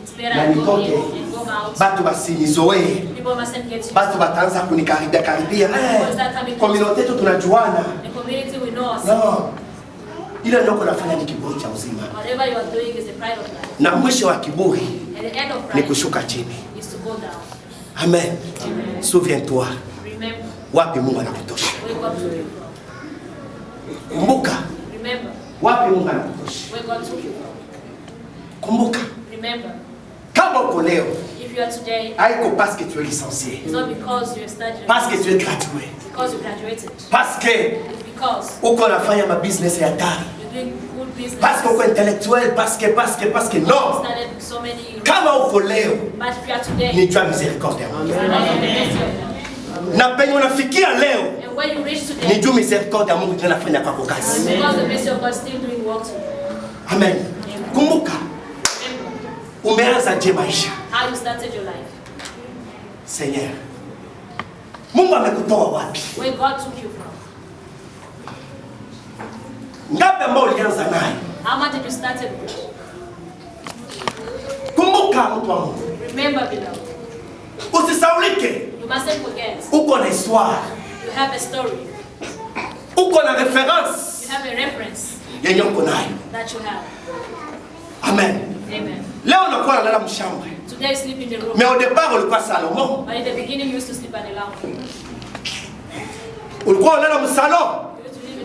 It's better to go in and go out. batu basinizoe. People mustn't get you. Batu bataanza kunikaribia. Community yetu tunajuana. The community we know us. No. Ile ndio kunafanya ni kiburi cha uzima. Whatever you are doing is the pride of life. Na mwisho wa kiburi And the end of ni pride kushuka chini. is to go down. Amen. Souviens-toi. Remember Wapi Mungu anakutosha. where God took you from. Kumbuka Remember wapi Mungu anakutosha. where God took you from. Kumbuka Remember, kama uko leo if you are today, haiko parce que tu es licencié. it's not because you have studied, Parce que tu es gradué. because you graduated. Parce que It's because uko unafanya mabusiness ya hatari. you're doing good business. Parce que uko intellectuel, parce que You non. started so many. Kama uko leo But if you are today, ni jua miséricorde ya Mungu. it's because of the mercy of God. Na penye unafikia leo And when you reach ni today, jua miséricorde ya Mungu tunafanya kwako it's kazi. because the mercy of God still doing work to you. Amen. Kumbuka Remember umeanza je maisha. how you started your life, Seigneur. Mungu amekutoa wapi? where God took you from. Ngapi ambao ulianza naye? How much did you started with? Kumbuka mtu wa Mungu. Remember, beloved, Usisaulike. you mustn't forget. Uko na histoire. You have a story. Uko na reference You have a reference yenye uko nayo. that you have. Amen. Amen. Leo unakuwa unalala mshamba. Today you sleep in the room. Mais au départ ulikuwa Salomon. But in the beginning you used to sleep at the lounge. Ulikuwa unalala msalon.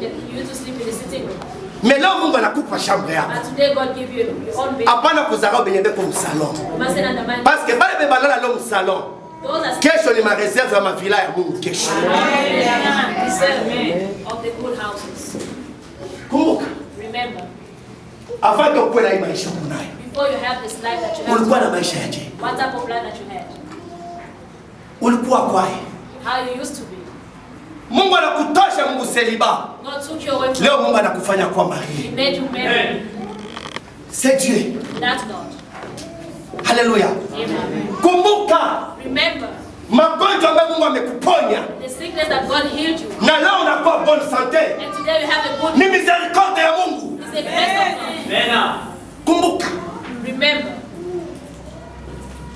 You used to sleep in the sitting room. Mais leo Mungu anakupa chambre yako. And today God give you your own bed. Hapana kuzarau benye beko msalon. You mustn't undermine. Parce que bale beba lala leo msalon. Those are Kesho ni ma réserve ya mavila ya Mungu kesho. of the good houses. Kumbuka. Remember, Avant que ukuwe na hii maisha uko nayo. before you have this life that you have, Ulikuwa na maisha yaje? what type of life that you had, Ulikuwa kwaye? how you used to be. Mungu anakutosha Mungu celibat. God took you away from Leo Mungu anakufanya kuwa He marié. made you marry. C'est Dieu. That's God. Haleluya. Amen. Kumbuka Remember magonjwa ambayo Mungu amekuponya the sickness that God healed you. na leo unakuwa bonne santé. And today you have a good Ni miséricorde ya Mungu. It's the grace of God. Kumbuka, Remember,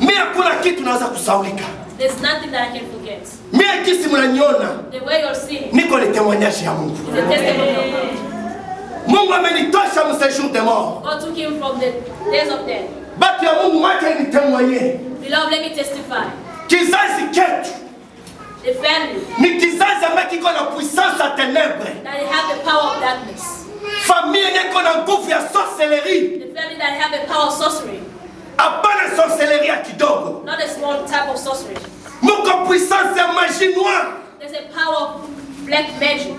mimi hakuna kitu naweza kusaulika. there's nothing that I can forget. Mimi kisi mnaniona The way you're seeing niko ni témoignage ya Mungu. is a testimony of God. Mungu amenitosha mu séjour de mort. God took him from the days of death. Batu ya Mungu wacha ni témoigner. Beloved, let me testify. Kizazi chetu The family ni kizazi ambacho kiko na puissance ya ténèbres. that have the power of darkness. Famille yenye iko na nguvu ya sorcellerie. The family that have the power of sorcery. Hapana sorcellerie ya kidogo. Not a small type of sorcery. Muko puissance ya magie noire. There's a power of black magic.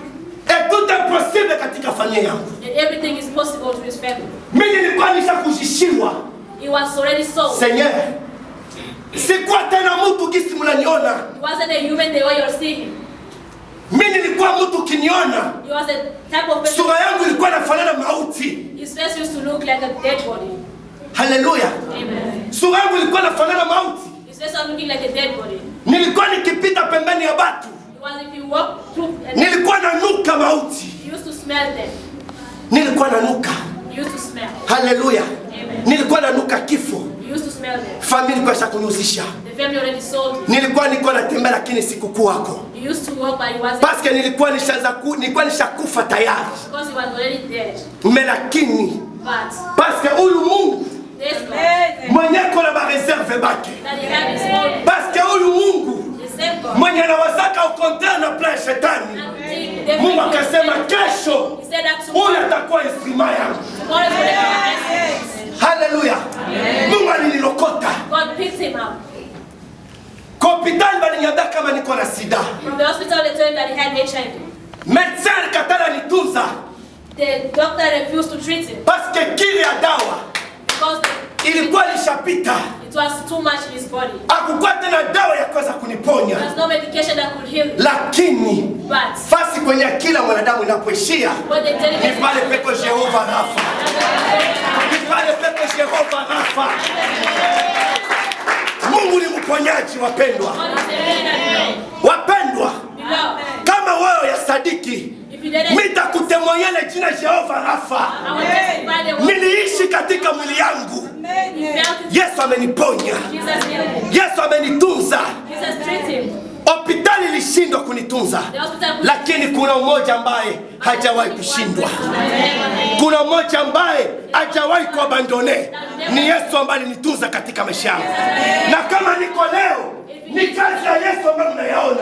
Et tout est possible katika familia yangu. And everything is possible to his family. Mimi nilikuwa nishakujishiwa. He was already sold. Seigneur, sikuwa tena mtu kisi mnaniona. He wasn't a human the way you're seeing him. Mimi nilikuwa mtu kiniona. He was a type of person. Sura yangu ilikuwa inafanana mauti. His face used to look like a dead body. Haleluya. Amen. Sura yangu ilikuwa inafanana mauti. His face was looking like a dead body. Nilikuwa nikipita pembeni ya watu. It was if you walk through and Nilikuwa nanuka mauti. you used to smell them. Nilikuwa nanuka. You used to smell. Haleluya. Amen. Nilikuwa nanuka kifo. You used to smell them. Familia ilikuwa ishakunyuzisha. The family already sold you. Nilikuwa natembea lakini sikukuwako. You used to walk but he wasn't, Parce que nilikuwa nishakufa tayari. because he was already dead. Lakini But parce que huyu Mungu there's God mwenye kuna ba reserve bake. that he had his own. Parce que huyu Mungu The same God. mwenye anawazaka au contraire na plan shetani. And the Mungu devil akasema kesho He said that tomorrow, unatakuwa instruma yangu. tomorrow is going to be a message. Haleluya. Mungu alinilokota. God picked him up. Kwa hospitali waliniambia kama niko na sida. From the hospital, they told him that he had HIV. Medecin alikatala nitunza. The doctor refused to treat him Paske kili ya dawa because ilikuwa lishapita. it was too much in his body. Hakukuwa tena dawa ya kuweza kuniponya. There's no medication that could heal him. Lakini But fasi kwenye kila mwanadamu inapoishia what they tell ni him pale peko Jehova Rafa. Ni pale peko Jehova Rafa. Mungu ni mponyaji wapendwa. God is the rain and rain. Wapendwa, Beloved, kama wewe ya sadiki, if you didn't, nitakutemonyana jina Jehova Rafa. I will testify the word. Niliishi katika mwili yangu. He felt it. Yesu ameniponya. Jesus healed him. Yesu amenitunza. Jesus treated him. Hospitali ilishindwa kunitunza. The hospital could Lakini kuna mmoja ambaye hajawahi kushindwa. Kuna mmoja ambaye hajawahi kuabandone. Ni Yesu ambaye alinitunza katika maisha yangu. Na kama niko leo, ni kazi ya Yesu ambayo mnayaona.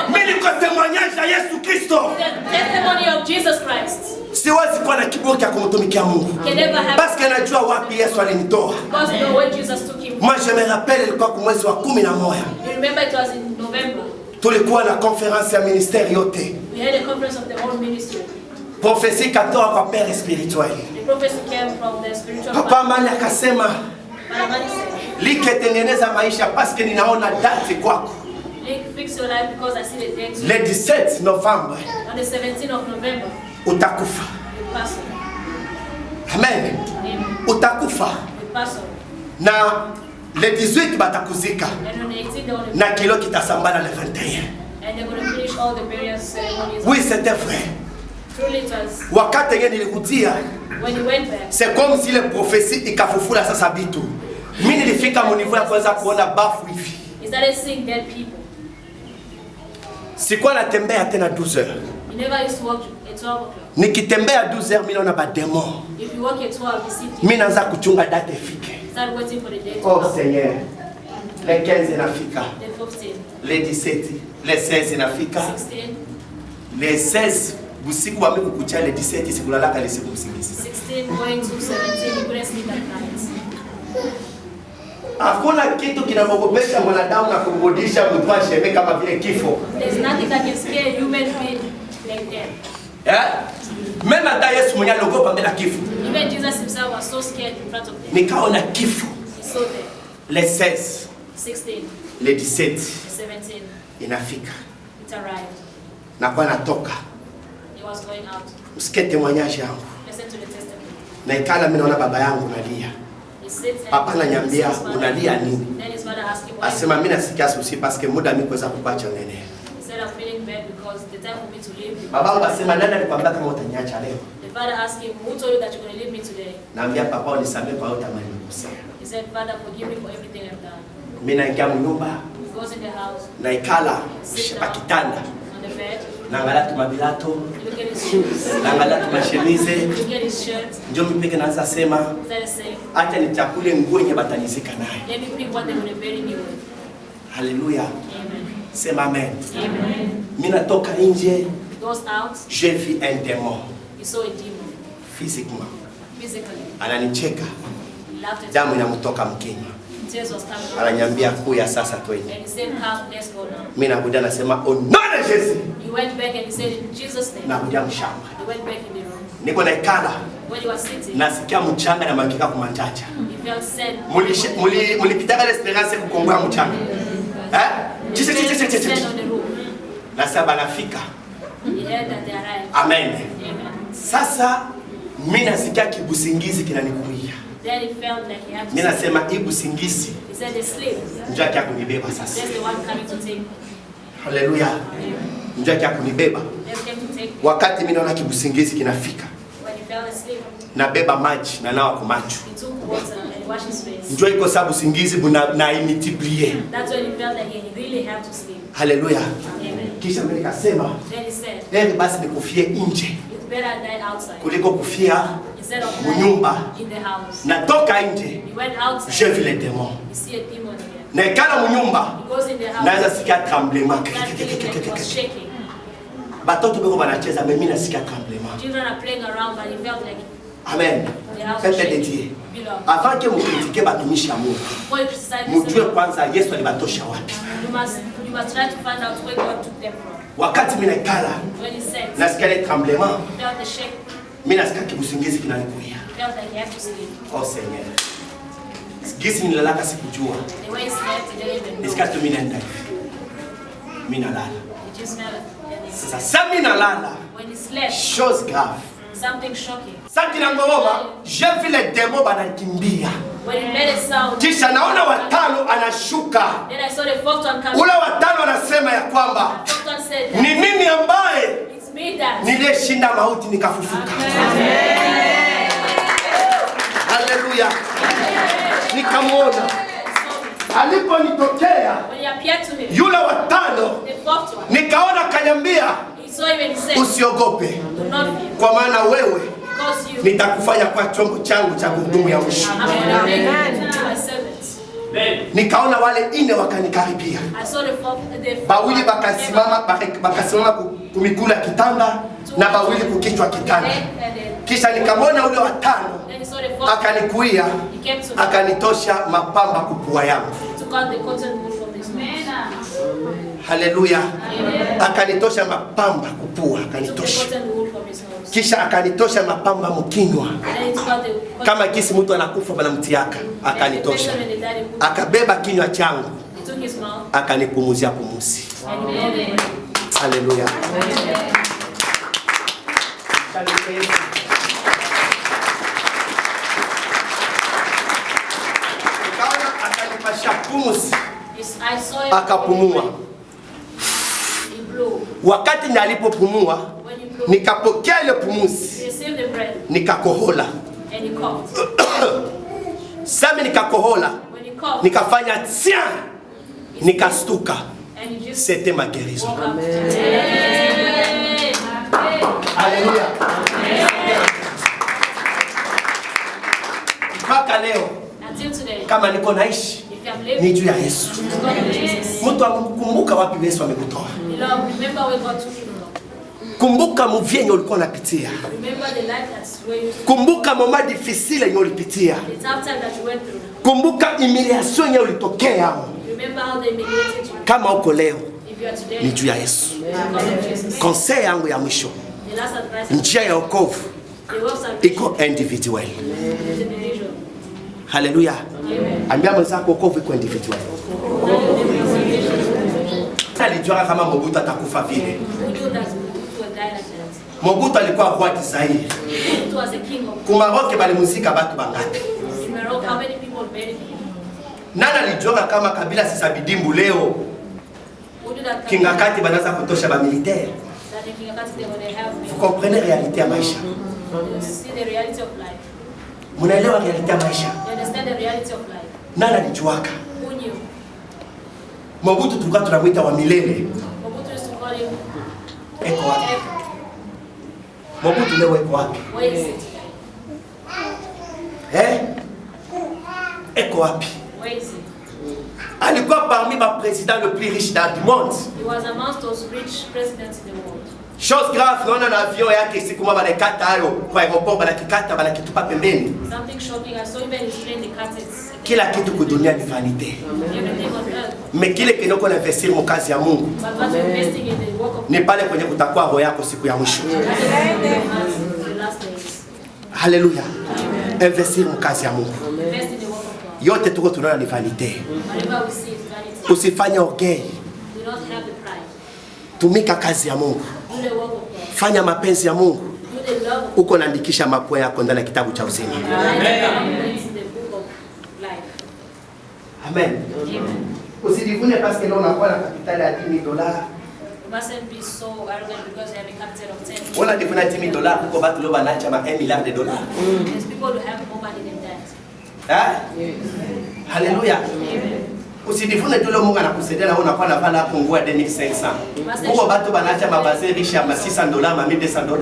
Mimi niko temwanyaji ya Yesu Kristo. The testimony of Jesus Christ. Siwezi kuwa na kiburi cha kumtumikia Mungu. Can never have, Basi najua wapi Yesu alinitoa. because you know when Jesus took him. Moi je me rappelle ilikuwa kwa mwezi wa 11. You remember it was in November. Tulikuwa na conference ya ministeri yote. We had a conference of the whole ministry. Prophecy katoa kwa père spirituel. The prophecy came from the spiritual Papa Mali akasema Malamani said, liketengeneza maisha paske ninaona date kwako. fix your life because I see the date. Le 17 Novembre On the 17th of November, utakufa. you pass on. Amen. Amen. Utakufa. You pass on. Na le 18 batakuzika. And on the 18th, they're going to, Na kilo kitasambana le 21. and they're going to finish all the burial ceremonies. Oui, c'était vrai. Truly it was. Wakati yenye nilikutia, When you went back, c'est comme si le prophétie ikafufula sasa bitu. Mimi nilifika munivu ya kwanza kuona bafu hivi. he started seeing dead people. Sikuwa natembea tena 12 heures. You never used to walk at 12 o'clock. Nikitembea 12 heures mimi naona ba demon. If you walk at 12, you see people. Mimi naanza kuchunga date ifike. Start waiting for the day to Oh come. Seigneur. Le 15 inafika. The 15th, Le 17, le 16 inafika. 16, Le 16 busiku wa mimi kukucha le 17 sikulalaka le siku msingizi. 16 going to 17, you couldn't sleep at night. Hakuna kitu kinamogopesha mwanadamu na kumrudisha mtu asheme kama vile kifo. There's nothing that can scare a human being like that. Eh? Mema hata Yesu mwenyewe aliogopa mbele ya kifo. Even Jesus himself was so scared in front of them. Nikaona kifo. He saw them. Le 16, 16, le 17 17, inafika. it arrived. Na kwa natoka. He was going out. Msikie témoignage yangu. Listen to the testimony. Na ikala mimi naona baba yangu nalia. He sits and Papa ananiambia his father- unalia nini? Then his father asked him why. Asema mimi nasikia susi paske muda mimi kuweza kupacha nene. He said, I'm feeling bad because the time for me to leave you. Babangu asema nani alikwambia kama utaniacha leo? The father asked him, who told you that you're going to leave me today? Naambia papa unisamehe kwa yote ambayo nimekosea. He said, Father, forgive me for everything I've done. Mimi naingia mnyumba He goes in the house, na ikala sits pa down kitanda. on the bed, Naangalia tu mabilato, you look at his shoes, naangalia tu mashemize. you look at his shirt, Ndio mimi peke naanza sema he started saying, acha nichakule nguo yenye batanizika naye. let me pick what they're going to bury me with. Haleluya. Amen. Sema amen. Amen. Mimi natoka nje, He goes out, je vis un démon he saw a demon, physiquement. physically. Ananicheka, He laughed at damu him. inamtoka mkinywa. Tears was coming out. Ananiambia kuya sasa twende. And he said, come, let's go now. Mimi nakuja nasema au nom de Jésus. He went back and he said, in Jesus' name. Nakuja mshamba. He went back in the room. Niko na ikala, When he was sitting, nasikia mchanga na makika kumanjacha. he felt sad. Mulipitaka l'espérance kukongoa mchanga. He stand on the roof. Nasa banafika. He heard that they arrived. Amen. Amen. Sasa mimi nasikia kibusingizi kinanikuia. Then he felt like he had to Mimi sleep. nasema hii busingizi He said, they sleep. njoo yake kunibeba sasa. That's the one coming to take me. Haleluya. Njoo yake kunibeba. Let's get to take me. Wakati mimi naona kibusingizi kinafika, When he fell asleep, nabeba maji na nawa kwa macho. he took water and he washed his face. Njoo iko sababu usingizi na imultiplier. That's when he felt that he really had to sleep. Haleluya. Amen. Kisha mimi nikasema, Then he said, heri basi nikufie nje it's better I die outside kuliko kufia instead of mnyumba. dying in the house. Natoka nje, He went outside. je vis les démons. You see a demon here. Na ikala mnyumba, He goes in the house. naweza sikia tremblement. That feeling that he was shaking. Batoto beko banacheza mais mimi nasikia tremblement. Children are playing around, but he felt like Amen. Peuple de Dieu. Avant que vous critiquiez batumishi ya Mungu, mjue kwanza Yesu alibatosha wapi. You must try to find out where God took them from. Wakati mimi naikala, When he said, nasikia ile tremblement. he felt the shake. Mimi nasikia kibusingizi kinanikuia. He felt like he had to sleep. Oh Seigneur. Gisi nilalaka sikujua. The way he slept, he didn't even know. Nisikia tu mimi naenda hivi. Mimi nalala. He just felt it. Sasa mimi nalala. When he slept, Chose grave. something shocking. Sasa kinangoroma, j'ai vu les démons banakimbia. When he made a sound, Kisha naona watano anashuka. then I saw the fourth one coming. Ule watano anasema ya kwamba The fourth one said, ni mimi ambaye it's me that. niliyeshinda mauti nikafufuka. Haleluya. Nikamwona aliponitokea When he appeared to him, yule watano, the fourth one, nikaona kanyambia, he saw him and he said, usiogope, do not fear, kwa maana wewe because you, nitakufanya kwa chombo changu cha gurudumu ya mwisho. I'm going to make you my servant. Nikaona wale ine wakanikaribia, I saw the fourth, bawili bakasimama kumigula kitanda na bawili kukichwa kitanda. Kisha nikamwona ule watano then he saw the fourth, akanikuia, he came to me, akanitosha mapamba kupua yangu. took out the cotton wool from his mouth. Haleluya. Akanitosha mapamba kupua, He took the akanitosha. cotton wool from his nose. Kisha akanitosha mapamba mkinywa. Then he took out the cotton Kama kisi mtu anakufa banamtiaka, akanitosha. Akabeba kinywa changu, he took his mouth akanipumuzia pumuzi. and he blew it. Haleluya. Nikaona akanipasha pumuzi, I saw him. akapumua. He blew. Wakati nalipopumua, When he blew, nikapokea ile he pumuzi, received the bread nikakohola. and he coughed. Sami nikakohola, When he coughed, nikafanya tsia, nikastuka. and he just C'était ma guérison. woke up. Amen. Haleluya. Mpaka leo Until today, kama niko naishi if you have lived, ni juu ya Yesu. it's God of Jesus. Mtu akumbuka wapi Yesu amekutoa. Beloved, remember where God took you from. Kumbuka mvyenye ulikuwa unapitia. Remember the life that's where you Kumbuka mama difficile yenye ulipitia. the tough time that you went through. Kumbuka humiliation yenye ulitokea. Remember how they humiliated you. Kama uko leo If you are today, ni juu ya Yesu. it's because of Jesus. Conseil yangu ya mwisho, The last advice, njia ya wokovu the works of iko individual. individual. Haleluya. Ambia mwenzako wokovu iko individual. Alijua kama Mobutu atakufa vile. Who knew that Mobutu would die like that? Mobutu alikuwa roi du Zaire. Mobutu was a king of Kumaroke balimuzika batu bangapi? in Morocco. How many people buried him? Nani alijua kama Kabila sisabidimbu leo Who knew that kingakati banaza kutosha ba militaire? that the Kingakati they would have Vous comprenez réalité ya maisha? you see the reality of life. Munaelewa reality ya maisha? You understand the reality of life. Nani alijuaka? Who knew? Mobutu tulikuwa tunamwita wa milele. Mobutu used to call him Eko wapi? Ever. Mobutu leo eko wapi? Where is he today? Eko wapi? Where is he? Alikuwa parmi ba président le plus riche dans le monde. He was amongst those rich presidents in the world. Chose grave, naona na avion yake siku moja banakata hayo kwa aeroport, banakikata banakitupa pembeni. Something shocking. I saw even his plane, the cuttings. Kila kitu kudunia ni vanité. Everything on earth. Mais kile kinoko na investir mu kazi ya Mungu But what you're investing in the work of ni pale kwenye kutakuwa roho yako siku ya mwisho. the last days. Haleluya. Investir mu kazi ya Mungu. Invest in the work of God. Yote tuko tunaona ni vanité. Whatever we see is vanity. Usifanye orgueil. Do not have the pride. Tumika kazi ya Mungu. Do the work of God. Fanya mapenzi ya Mungu. Do the love of God. Uko naandikisha mapua yako ndani ya kitabu cha uzima. Write the in the book of life. Amen. Amen. Usijivune parce que leo unakuwa na kapitali ya $10,000. You mustn't be so arrogant because you have a capital of 10. Wala jivuna $10,000 kuko batu leo banacha ma $1 milliard. There's people who have more money than that. Haleluya. Amen. Usijivune tu leo Mungu anakusaidia na unakuwa na vala hapo nguo ya 2500. Kuko batu banacha mabaze riche ya $600, $1,200.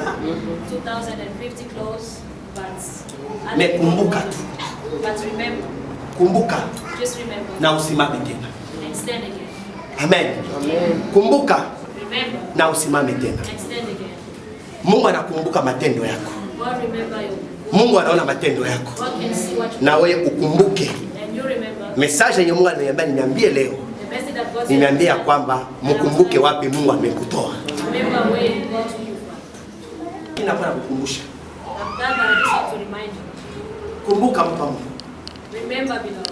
2050 clothes, but Mekumbuka tu. but remember, Kumbuka just remember na usimame tena. and stand again. Amen. Kumbuka Remember na usimame tena. and stand Mungu anakumbuka matendo yako. God remember you. Mungu anaona matendo yako. God can see what you Na wewe ukumbuke. and you remember. Message yenye Mungu ananiambia niambie leo. The message that God Niambia kwamba mkumbuke wapi Mungu amekutoa. Remember where God took you from. Ninapenda kukumbusha. I'm glad that I just have to remind you. Kumbuka mtu wa Mungu. Remember, beloved.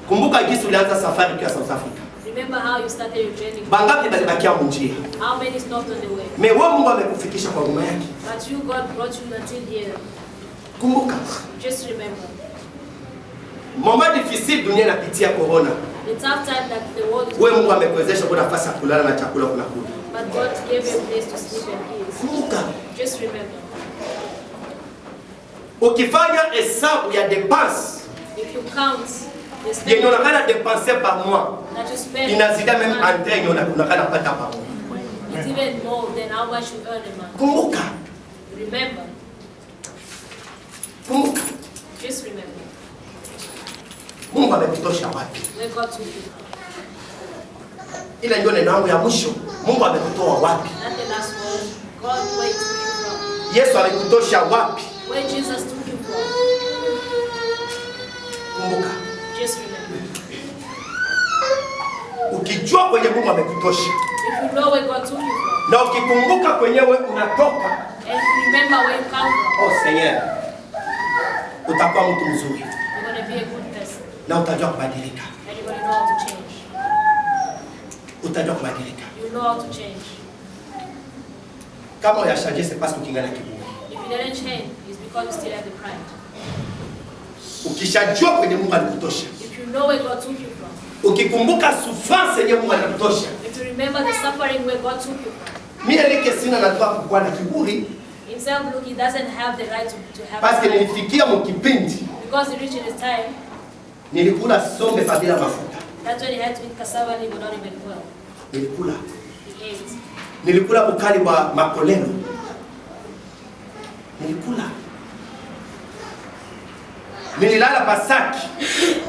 Kumbuka jinsi ulianza safari kwa South Africa. Remember how you started your journey. Bangapi balibakia munjia? How many stopped on the way? Mewe Mungu amekufikisha kwa huruma yake. But you, God brought you until here. Kumbuka. Just remember. Moment difficile dunia inapitia corona. The tough time that the world is Wewe Mungu amekuwezesha kuna nafasi ya kulala na chakula kuna kula. but God gave you a place to sleep and eat. Kumbuka. Just remember. Ukifanya hesabu ya dépense If you count the yenye spending unakana dépenser par mois, that you spend, inazidi même entre yenye unakana pata par mois. it's even more than how much you earn a month. Kumbuka. Remember. Kumbuka. Just remember. Mungu amekutosha wapi? Where God took you. Ile ndio neno langu ya mwisho. Mungu amekutoa wapi? Not the last word. God, where He took you from. Yesu alikutosha wapi? Where Jesus took you from. Kumbuka. Just remember. Ukijua kwenye Mungu amekutosha If you know where God took you from, na ukikumbuka kwenyewe unatoka, and remember where you come from, oh Seigneur, utakuwa mtu mzuri you're going to be a good person. na utajua kubadilika. And you're going to know how to change. Utajua kubadilika. You know how to change. Kama uyashaje c'est parce que ukingana kiburi. If you didn't change, it's because you still have the pride. Ukishajua kwenye Mungu alikutosha, If you know where God took you from, ukikumbuka souffrance yenye Mungu alikutosha, if you remember the suffering where God took you from, mimi nilike sina nataka kuwa na kiburi himself, look, he doesn't have the right to have parce que pride. nilifikia mkipindi Because he reached his time, nilikula sombe bila mafuta. that's when he had to eat cassava leaf without even oil. Nilikula. He ate. Nilikula bukali wa makoleno. Nilikula. Nililala pasaki. He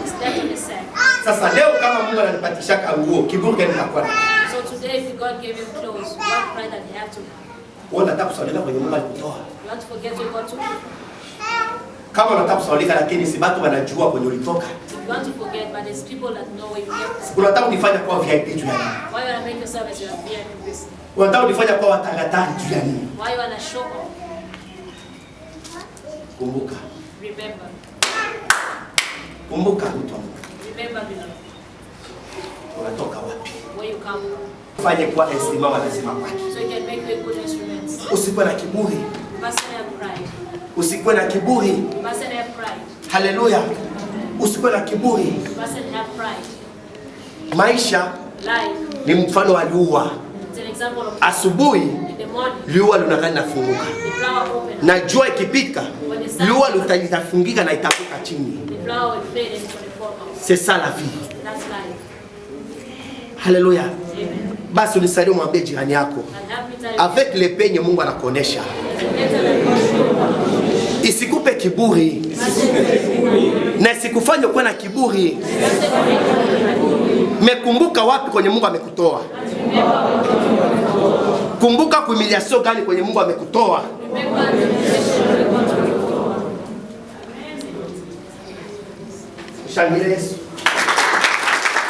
slept in the sack. Sasa leo kama Mungu ananipatisha nguo, kiburi gani nitakuwa nacho? So today, if God gave him clothes, what pride that he had to have? Wewe unataka kusaulika kwenye Mungu alikutoa. You want to forget where God took you from. Kama unataka kusaulika lakini si watu wanajua kwenye ulitoka. You want to forget, but there's people that know where you get. Unataka kunifanya kuwa VIP juu ya nini? Why you wanna make yourself as your VIP person? Unataka kunifanya kuwa watangatari juu ya nini? Why you wanna show off? Kumbuka. Remember. Kumbuka mtu wa Mungu. Remember, beloved, Unatoka wapi? where you come from. Fanye kuwa instrument lazima kwake. So you can make you a good instrument. Usikuwe na kiburi. You mustn't have pride. Usikuwe na kiburi. You mustn't have pride. Haleluya. Usikuwe na kiburi. You mustn't have pride. Maisha Life ni mfano wa liua. is an example of Asubuhi in the morning, liua linakana nafunguka. the flower opens. Na jua ikipika, liua litafungika na itakuka chini. The flower will fade and it's going to fall off. C'est ça la vie. That's life. Haleluya. Amen. Basi unisaidie mwambie jirani yako. And help me tell you, Avec le penye Mungu anakuonesha. there's a letter that God showed you. Isikupe kiburi. Na isikufanye kuwa na kiburi. Mekumbuka wapi kwenye Mungu amekutoa? Kumbuka humiliation gani kwenye Mungu amekutoa? Remember the position where God took you from. Shangilia Yesu.